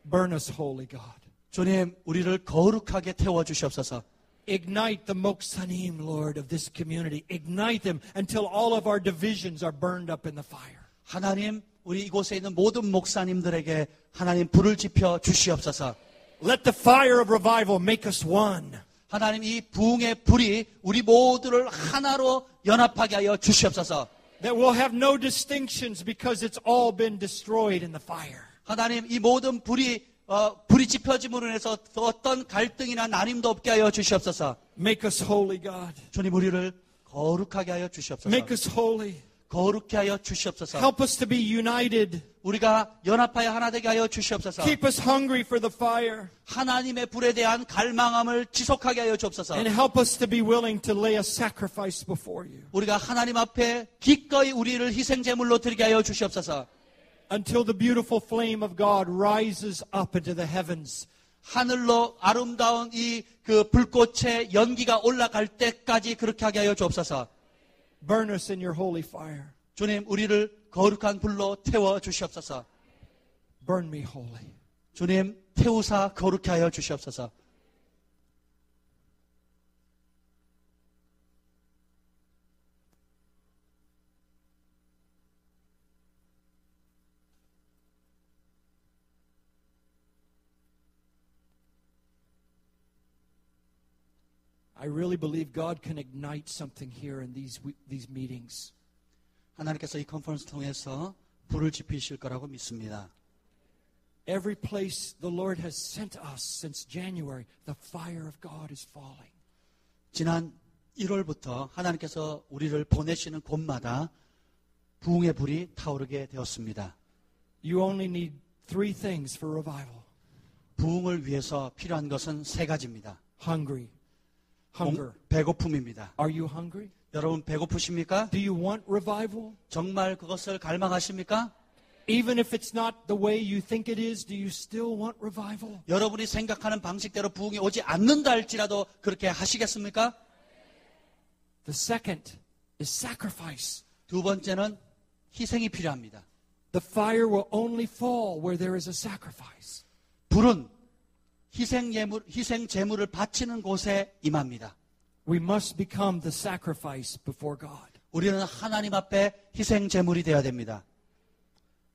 Burn us, holy God. 주님, 우리를 거룩하게 태워주시옵소서. Ignite the Moksanim, Lord, of this community. Ignite them until all of our divisions are burned up in the fire. 하나님, 우리 이곳에 있는 모든 목사님들에게 하나님 불을 지펴 주시옵소서. Let the fire of revival make us one. 하나님 이 부흥의 불이 우리 모두를 하나로 연합하게 하여 주시옵소서. That we'll have no distinctions because it's all been destroyed in the fire. 하나님 이 모든 불이 지펴짐으로 인해서 어떤 갈등이나 나님도 없게 하여 주시옵소서. Make us holy, God. 주님 우리를 거룩하게 하여 주시옵소서. Make us holy. 거룩게 하여 주시옵소서. Help us to be united. 우리가 연합하여 하나 되게 하여 주시옵소서. Keep us hungry for the fire. 하나님의 불에 대한 갈망함을 지속하게 하여 주옵소서. And help us to be willing to lay a sacrifice before you. 우리가 하나님 앞에 기꺼이 우리를 희생제물로 드리게 하여 주시옵소서. Until the beautiful flame of God rises up into the heavens. 하늘로 아름다운 이 그 불꽃의 연기가 올라갈 때까지 그렇게 하게 하여 주옵소서. Burn us in your holy fire. 주님, 우리를 거룩한 불로 태워 주시옵소서. Burn me holy. 주님, 태우사 거룩해 하여 주시옵소서. I really believe God can ignite something here in these meetings. 하나님께서 이 컨퍼런스 통해서 불을 지피실 거라고 믿습니다. Every place the Lord has sent us since January, the fire of God is falling. 지난 1월부터 하나님께서 우리를 보내시는 곳마다 부흥의 불이 타오르게 되었습니다. You only need three things for revival. 부흥을 위해서 필요한 것은 세 가지입니다. Hunger. 배고픔입니다. Are you hungry? 여러분 배고프십니까? Do you want revival? 정말 그것을 갈망하십니까? Even if it's not the way you think it is, do you still want revival? 여러분이 생각하는 방식대로 부흥이 오지 않는다 할지라도 그렇게 하시겠습니까? The second is sacrifice. 두 번째는 희생이 필요합니다. The fire will only fall where there is a sacrifice. 불은 희생 제물을 바치는 곳에 임합니다. We must become the sacrifice before God. 우리는 하나님 앞에 희생 제물이 되어야 됩니다.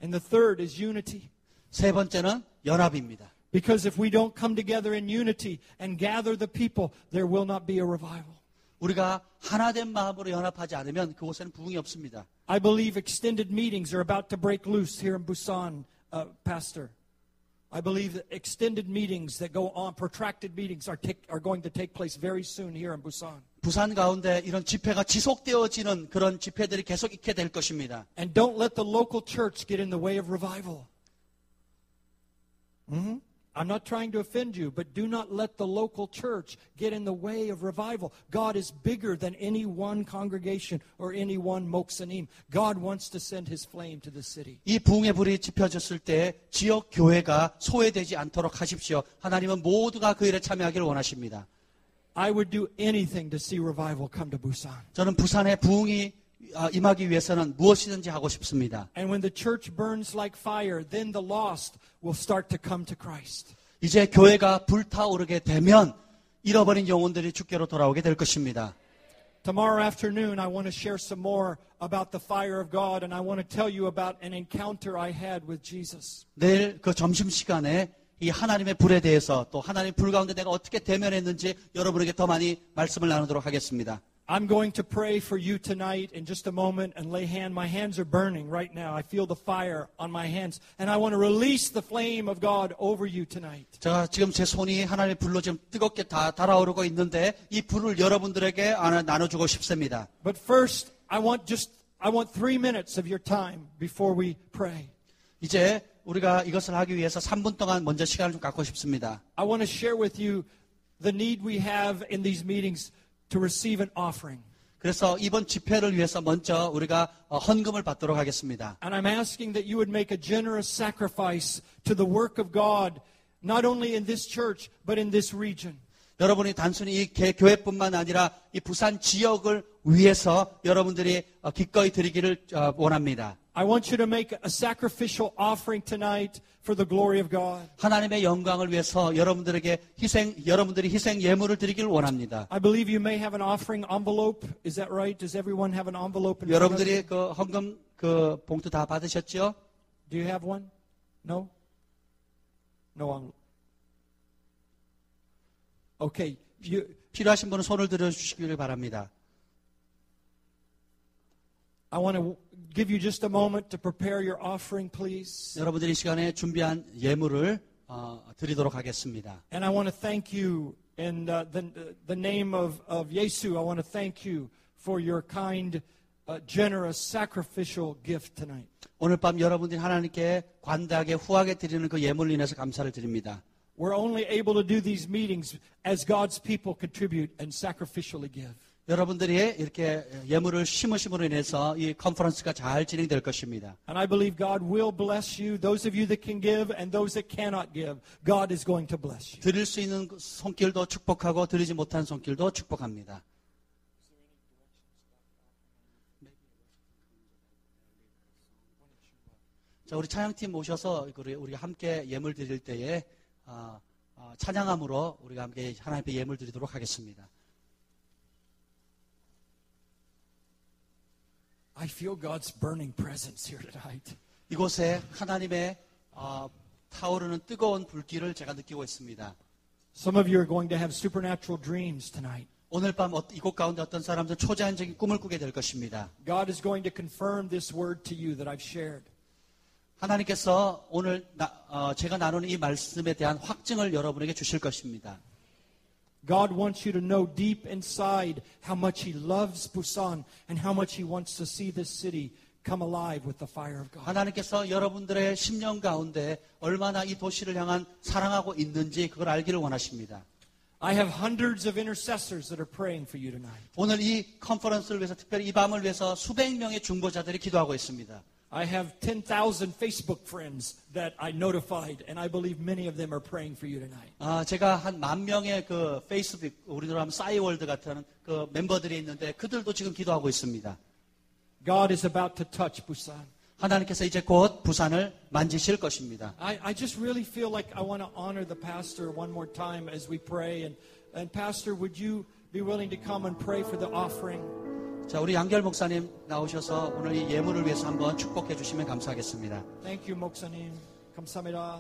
And the third is unity. 세 번째는 연합입니다. Because if we don't come together in unity and gather the people, there will not be a revival. 우리가 하나된 마음으로 연합하지 않으면 그곳에는 부흥이 없습니다. I believe extended meetings are about to break loose here in Busan, Pastor. I believe that extended meetings that go on, protracted meetings are going to take place very soon here in Busan. 부산 가운데 이런 집회가 지속되어지는 그런 집회들이 계속 있게 될 것입니다. And don't let the local church get in the way of revival. I'm not trying to offend you, but do not let the local church get in the way of revival. God is bigger than any one congregation or any one 목사님. God wants to send His flame to the city. 이 부흥의 불이 지펴졌을 때 지역 교회가 소외되지 않도록 하십시오. 하나님은 모두가 그 일에 참여하기를 원하십니다. I would do anything to see revival come to Busan. 저는 부산에 부흥이 임하기 위해서는 무엇이든지 하고 싶습니다. And when the church burns like fire, then the lost will start to come to Christ. 이제 교회가 불타오르게 되면 잃어버린 영혼들이 주께로 돌아오게 될 것입니다. Tomorrow afternoon, I want to share some more about the fire of God, and I want to tell you about an encounter I had with Jesus. 내일 그 점심시간에 이 하나님의 불에 대해서 또 하나님의 불 가운데 내가 어떻게 대면했는지 여러분에게 더 많이 말씀을 나누도록 하겠습니다. I'm going to pray for you tonight in just a moment and lay hand. My hands are burning right now. I feel the fire on my hands. And I want to release the flame of God over you tonight. 제가 지금 제 손이 하나님의 불로 지금 뜨겁게 달아오르고 있는데 이 불을 여러분들에게 나눠주고 싶습니다. But first, I want 3 minutes of your time before we pray. 이제 우리가 이것을 하기 위해서 3분 동안 먼저 시간을 좀 갖고 싶습니다. I want to share with you the need we have in these meetings to receive an offering. 그래서 이번 집회를 위해서 먼저 우리가 헌금을 받도록 하겠습니다. And I'm asking that you would make a generous sacrifice to the work of God, not only in this church, but in this region. 여러분이 단순히 이 교회뿐만 아니라 이 부산 지역을 위해서 여러분들이 기꺼이 드리기를 원합니다. I want you to make a sacrificial offering tonight for the glory of God. 하나님의 영광을 위해서 여러분들이 희생 예물을 드리기를 원합니다. I believe you may have an offering envelope. Is that right? Does everyone have an envelope in front of you? 여러분들이 그 헌금 그 봉투 다 받으셨죠? Do you have one? No? No envelope. Okay, 필요하신 분은 손을 들어주시기를 바랍니다. I want to give you just a moment to prepare your offering, please. 여러분들이 이 시간에 준비한 예물을 드리도록 하겠습니다. And I want to thank you in the name of Yesu. I want to thank you for your kind, generous, sacrificial gift tonight. 오늘 밤 여러분들이 하나님께 관대하게 후하게 드리는 그 예물로 인해서 감사를 드립니다. We're only able to do these meetings as God's people contribute and sacrificially give. 여러분들이 이렇게 예물을 심으심으로 인해서 이 컨퍼런스가 잘 진행될 것입니다. And I believe God will bless you. Those of you that can give and those that cannot give, God is going to bless you. 드릴 수 있는 손길도 축복하고 드리지 못한 손길도 축복합니다. 자, 우리 찬양팀 모셔서 우리가 함께 예물 드릴 때에 찬양함으로 우리가 함께 하나님께 예물 드리도록 하겠습니다. I feel God's burning presence here tonight. 이곳에 하나님의 타오르는 뜨거운 불길을 제가 느끼고 있습니다. Some of you are going to have supernatural dreams tonight. 오늘 밤 이곳 가운데 어떤 사람들은 초자연적인 꿈을 꾸게 될 것입니다. God is going to confirm this word to you that I've shared. 하나님께서 오늘 제가 나누는 이 말씀에 대한 확증을 여러분에게 주실 것입니다. God wants you to know deep inside how much He loves Busan and how much He wants to see this city come alive with the fire of God. 하나님께서 여러분들의 심령 가운데 얼마나 이 도시를 향한 사랑하고 있는지 그걸 알기를 원하십니다. I have hundreds of intercessors that are praying for you tonight. 오늘 이 컨퍼런스를 위해서 특별히 이 밤을 위해서 수백 명의 중보자들이 기도하고 있습니다. I have 10,000 Facebook friends that I notified, and I believe many of them are praying for you tonight. 제가 한 10,000명의 그 페이스북, 우리나라 하면 싸이월드 같은 그 멤버들이 있는데 그들도 지금 기도하고 있습니다. God is about to touch Busan. 하나님께서 이제 곧 부산을 만지실 것입니다. I just really feel like I want to honor the pastor one more time as we pray. And Pastor, would you be willing to come and pray for the offering? 자, 우리 양결 목사님 나오셔서 오늘 이 예물을 위해서 한번 축복해 주시면 감사하겠습니다. Thank you, 목사님. 감사합니다.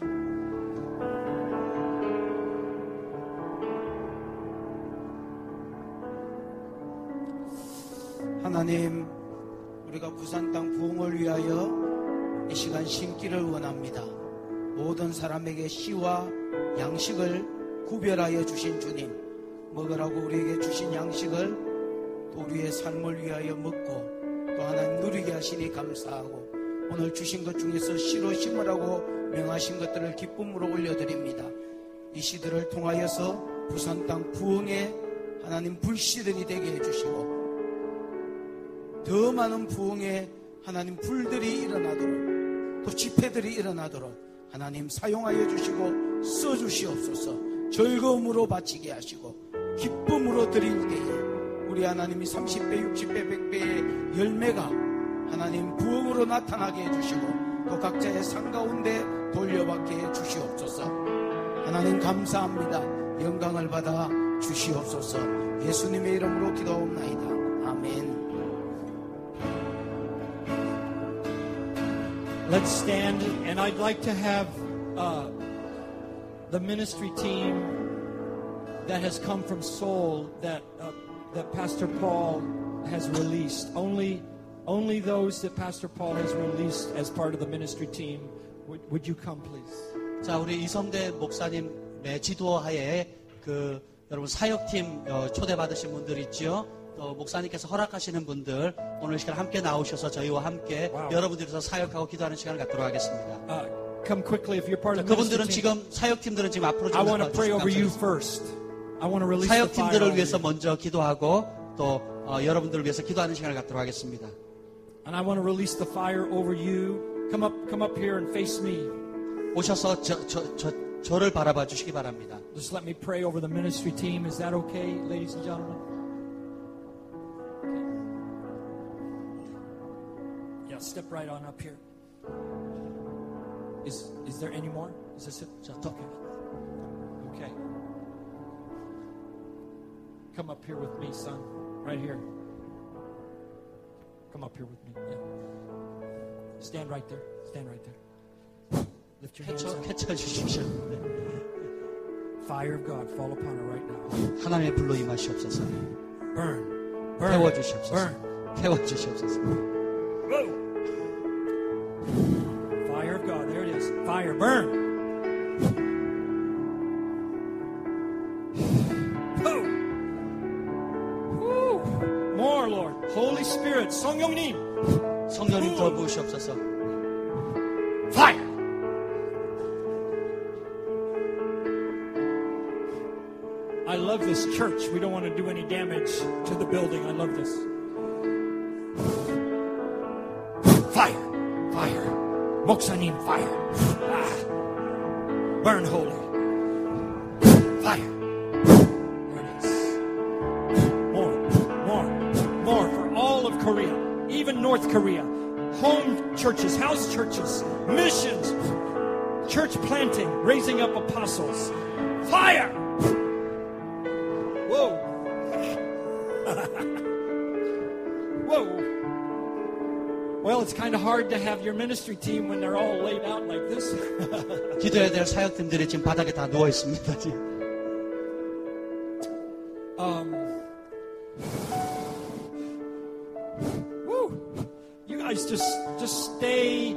하나님, 우리가 부산 땅 부흥을 위하여 이 시간 심기를 원합니다. 모든 사람에게 씨와 양식을 구별하여 주신 주님, 먹으라고 우리에게 주신 양식을 또 우리의 삶을 위하여 먹고 또 하나님 누리게 하시니 감사하고 오늘 주신 것 중에서 씨로 심으라고 명하신 것들을 기쁨으로 올려드립니다. 이 씨들을 통하여서 부산 땅 부흥의 하나님 불씨들이 되게 해주시고 더 많은 부흥의 하나님 불들이 일어나도록 또 집회들이 일어나도록 하나님 사용하여 주시고 써주시옵소서. 즐거움으로 바치게 하시고 기쁨으로 드릴 때에 우리 하나님이 30배, 60배, 100배의 열매가 하나님 부흥으로 나타나게 해주시고 또 각자의 상 가운데 돌려받게 해주시옵소서. 하나님 감사합니다. 영광을 받아 주시옵소서. 예수님의 이름으로 기도하옵나이다. 아멘. Let's stand, and I'd like to have the ministry team that has come from Seoul that Pastor Paul has released. Only those that Pastor Paul has released as part of the ministry team. Would you come, please? 자, 우리 이성대 목사님의 지도하에 그 여러분 사역팀 초대받으신 분들 있죠? 또 목사님께서 허락하시는 분들 오늘 시간 함께 나오셔서 저희와 함께 여러분들께서 사역하고 기도하는 시간을 갖도록 하겠습니다. Come quickly if you're part of the 그분들은 ministry team. 지금 사역팀들은 지금 앞으로 좀 I want to pray over you first. I want to release the fire. 사역팀들을 위해서 먼저 기도하고 또 여러분들을 위해서 기도하는 시간을 갖도록 하겠습니다. And I want to release the fire over you. Come up here and face me. 오셔서 저를 바라봐 주시기 바랍니다. Just let me pray over the ministry team. Is that okay, ladies and gentlemen? Yeah, step right on up here. Is there any more? Is this it? Okay. Come up here with me, son. Right here. Come up here with me. Yeah. Stand right there. Stand right there. Lift your hands up. 캐쳐 주십시오. Fire of God fall upon her right now. 하나님의 불로 임하시옵소서. Burn. Burn. 태워주시옵소서. Burn. 태워주시옵소서. Whoa. Fire of God. There it is. Fire. Burn. Whoa. Woo. More, Lord. Holy Spirit. 성령님. 성령님 더 부으시옵소서. Fire. I love this church. We don't want to do any damage to the building. I love this. Fire. Fire. 목사님, fire. Ah. Burn holy. Fire. There it is. More for all of Korea, even North Korea. Home churches, house churches, missions, church planting, raising up apostles. Fire! Whoa. Whoa. Well, it's kind of hard to have your ministry team when they're all laid out like this. 기도해야 될 사역팀들이 지금 바닥에 다 누워 있습니다. 지금. You guys just stay,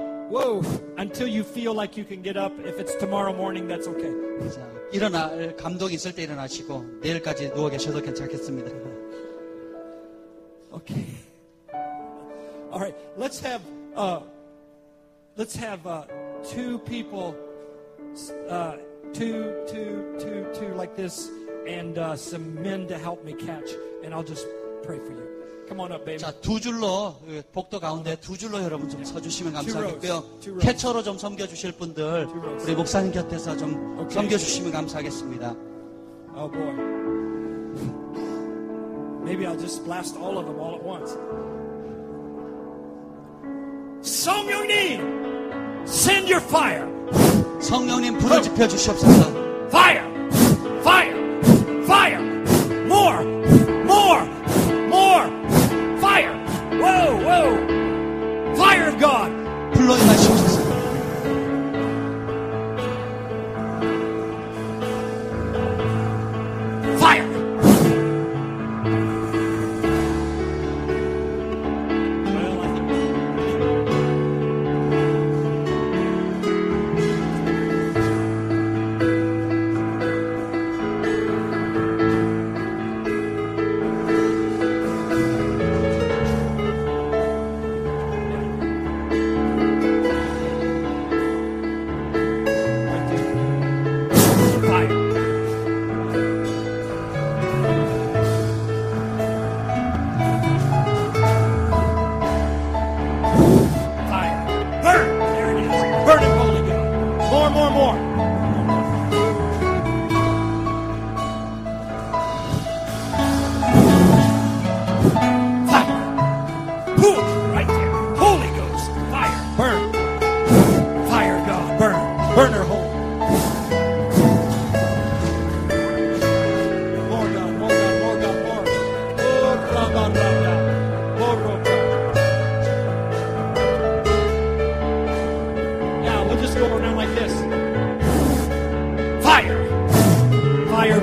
until you feel like you can get up. If it's tomorrow morning, that's okay. 자, 일어날 감동이 있을 때 일어나시고 내일까지 누워 계셔도 괜찮겠습니다. Okay. All right. Let's have two people, two like this, and some men to help me catch, and I'll just pray for you. Come on up, baby. 자, 두 줄로 복도 가운데 두 줄로 여러분 좀 서주시면 감사하겠고요. Two rows. 캐쳐로 좀 섬겨주실 분들 우리 목사님 곁에서 좀 Okay. 섬겨주시면 감사하겠습니다. Oh boy. Maybe I'll just blast all of them all at once. 성령님, send your fire. 성령님 불을 지펴 주시옵소서. Fire, fire, fire. More, more, more. Fire. Whoa, whoa. Fire of God. 불로 임하시옵소서. Fire. Well, I think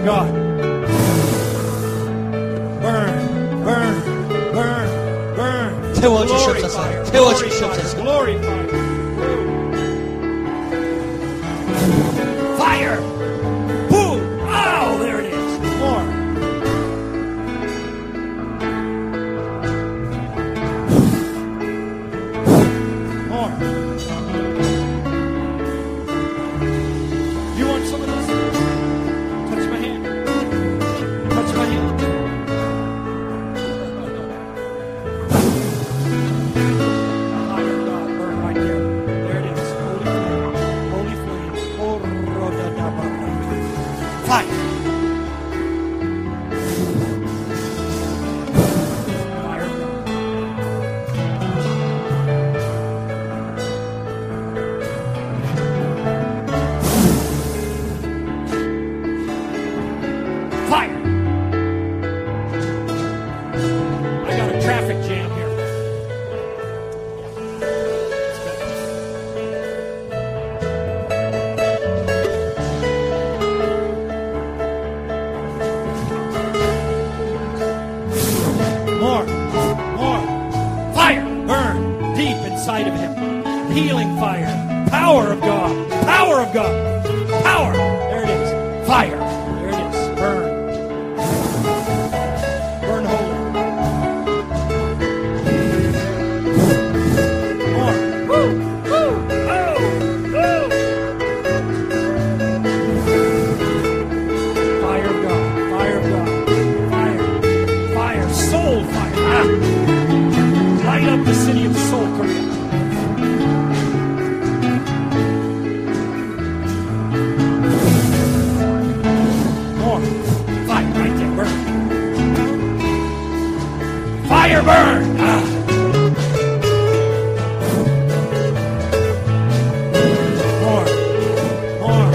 God. Burn, burn, burn, burn. 태워주시옵소서. 태워주시옵소서. Glory fire. Fire. Boom. Oh, there it is. More. More. You want some of this? Touch my hand. Touch my hand. Fire of God, burn right Healing fire. Power of God. Power of God. Power. There it is. Fire. There it is. Burn. Burn holy. More. Woo. Woo. Oh. Oh. Fire of God. Fire of God. Fire. Fire. Soul fire. Ah. Light up the city of Seoul, Korea. Fire burn! Ah. More. More.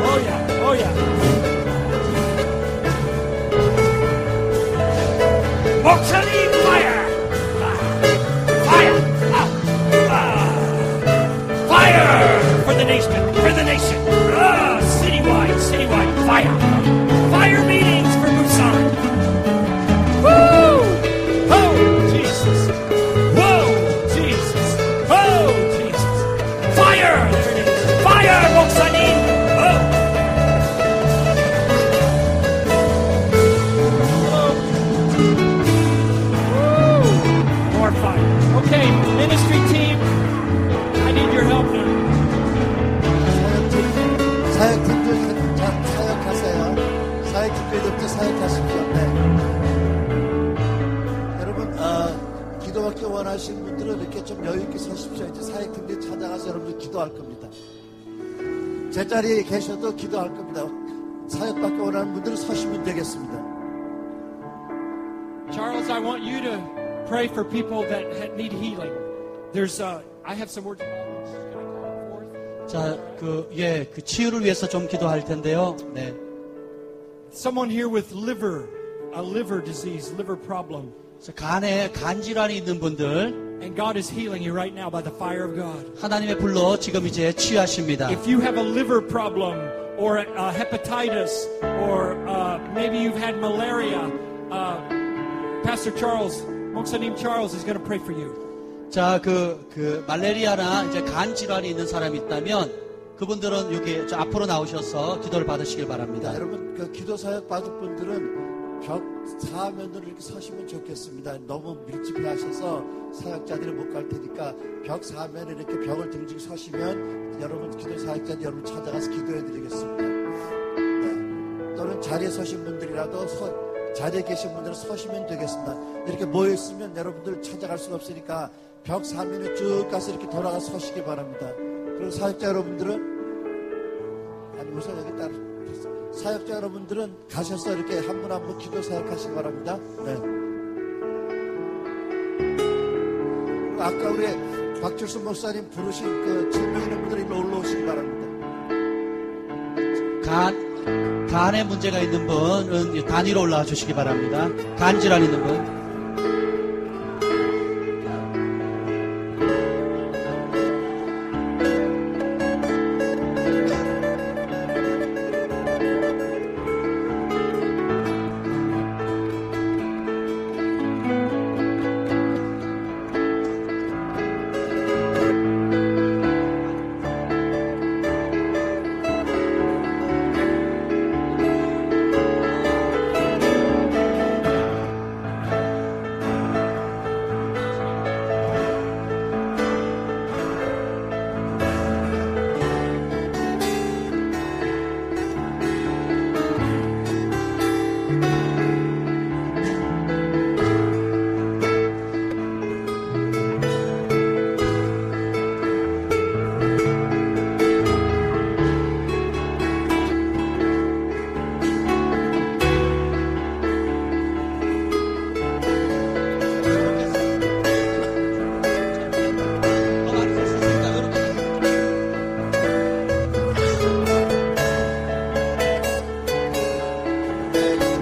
Oh yeah, oh yeah. Moksali fire! Ah. Fire! Ah. Ah. Fire! For the nation! For the nation! Ah. Citywide, citywide fire! Fire meetings for Busan! Woo! Oh, Jesus! Whoa, Jesus! Oh, Jesus! Fire! There it is! Fire, Moksanin! Oh! Woo! More fire. Okay, ministry team, I need your help now. 사역팀들 사역하세요. 사역팀들부터 사역하십시오. 네. 여러분, 기도받기 원하시는 분들은 이렇게 좀 여유있게 서십시오. 이제 사역팀들이 찾아가서 여러분들 기도할 겁니다. 제자리에 계셔도 기도할 겁니다. 사역받기 원하는 분들은 서시면 되겠습니다. Charles, I want you to pray for people that need healing. There's, I have some words about this. Can I call it forth? 자, 그 치유를 위해서 좀 기도할 텐데요. 네. Someone here with a liver disease, liver problem. 간에 간 질환이 있는 분들, And God is healing you right now by the fire of God. 하나님의 불로 지금 이제 치유하십니다. If you have a liver problem or hepatitis or maybe you've had malaria, Pastor Charles, 목사님 Charles is going to pray for you. 자, 말레리아나 이제 간 질환이 있는 사람이 있다면 그분들은 여기 앞으로 나오셔서 기도를 받으시길 바랍니다. 여러분, 기도 사역 받을 분들은 벽 사면으로 이렇게 서시면 좋겠습니다. 너무 밀집해 하셔서 사역자들이 못 갈 테니까 벽 사면에 이렇게 벽을 등지고 서시면 여러분 기도 사역자들 여러분 찾아가서 기도해 드리겠습니다. 네. 또는 자리에 서신 분들이라도 자리에 계신 분들은 서시면 되겠습니다. 이렇게 모여 있으면 여러분들 찾아갈 수가 없으니까 벽 사면에 쭉 가서 이렇게 돌아가서 서시기 바랍니다. 그리고 사역자 여러분들은 아니 우선 여기 따라 사역자 여러분들은 가셔서 이렇게 한 분 한 분 기도 사역하시기 바랍니다. 네. 아까 우리 박철수 목사님 부르신 질병 있는 분들이 일로 올라오시기 바랍니다. 간에 문제가 있는 분은 단위로 올라와 주시기 바랍니다. 간 질환 있는 분.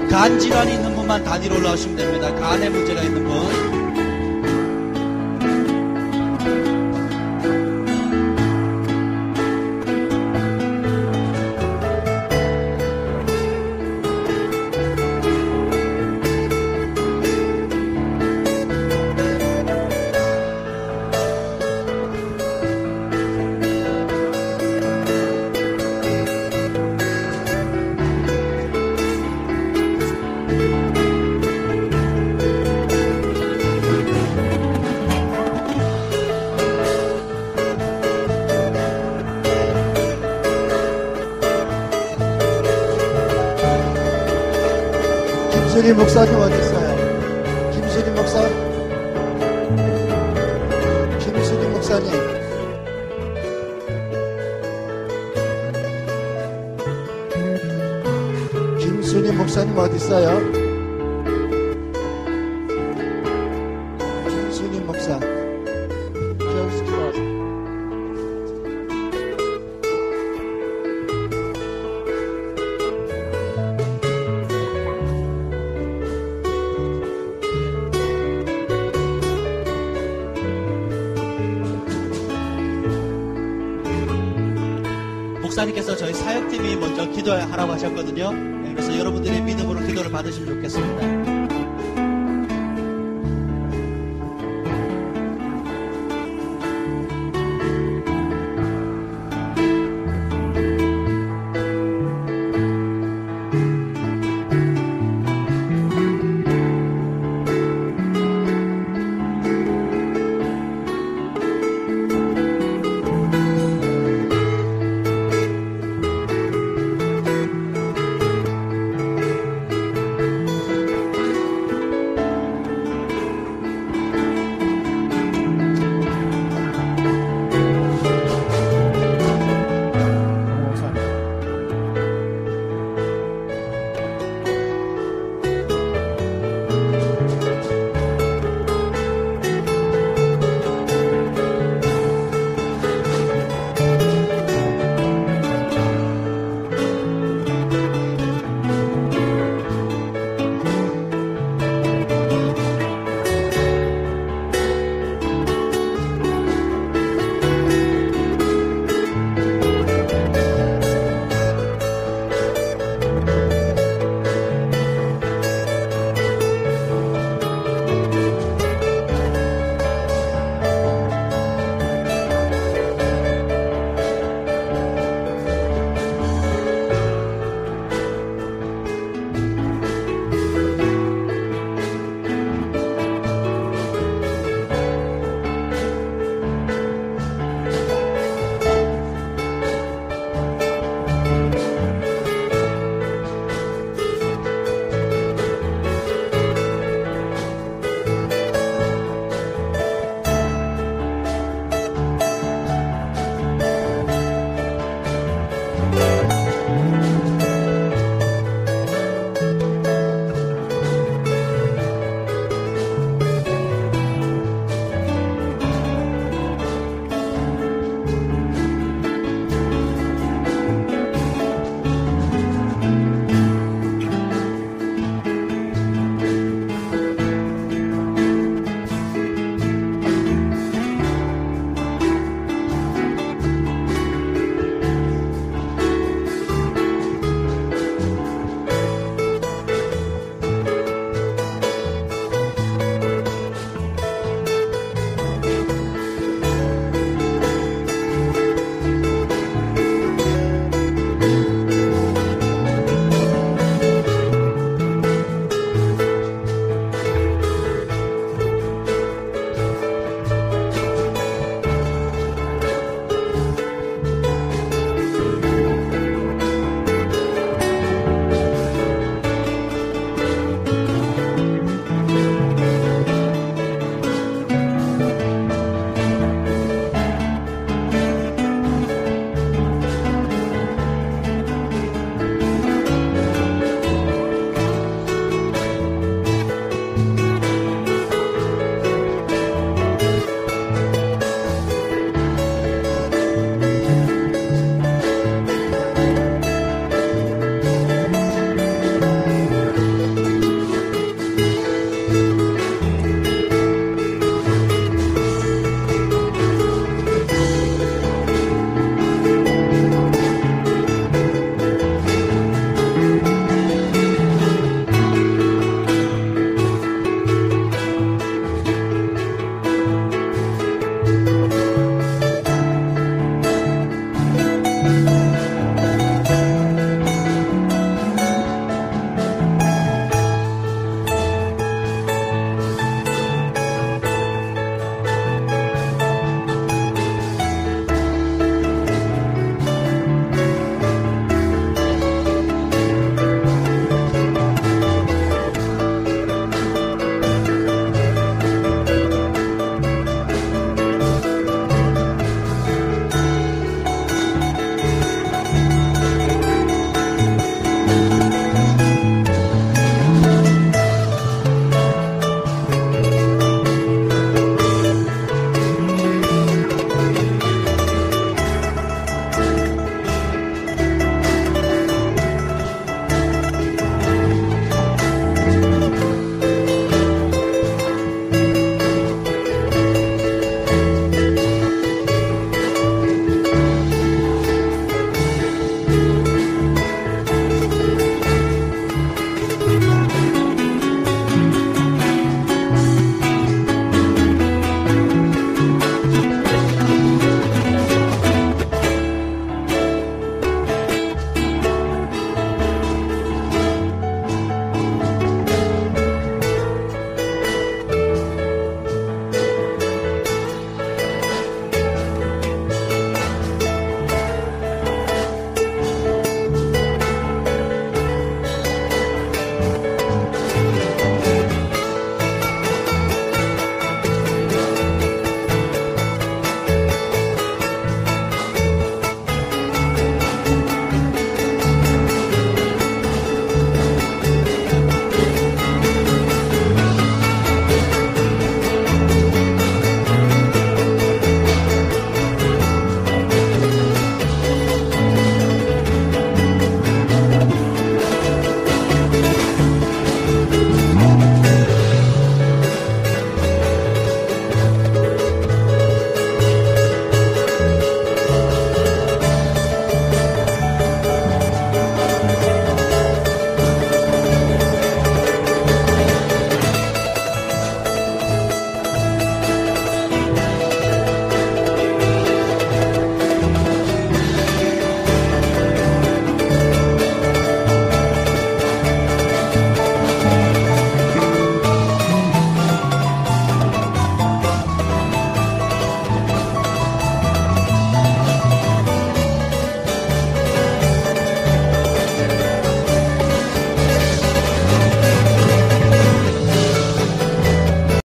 간 질환이 있는 분만 단위로 올라오시면 됩니다. 간에 문제가 있는 분. 김순희 목사님 어디 있어요? 김순희 목사? 김순희 목사님. 김순희 목사님 어디 있어요? 김순희 목사. 목사님께서 저희 사역팀이 먼저 기도하라고 하셨거든요. 그래서 여러분들의 믿음으로 기도를 받으시면 좋겠습니다.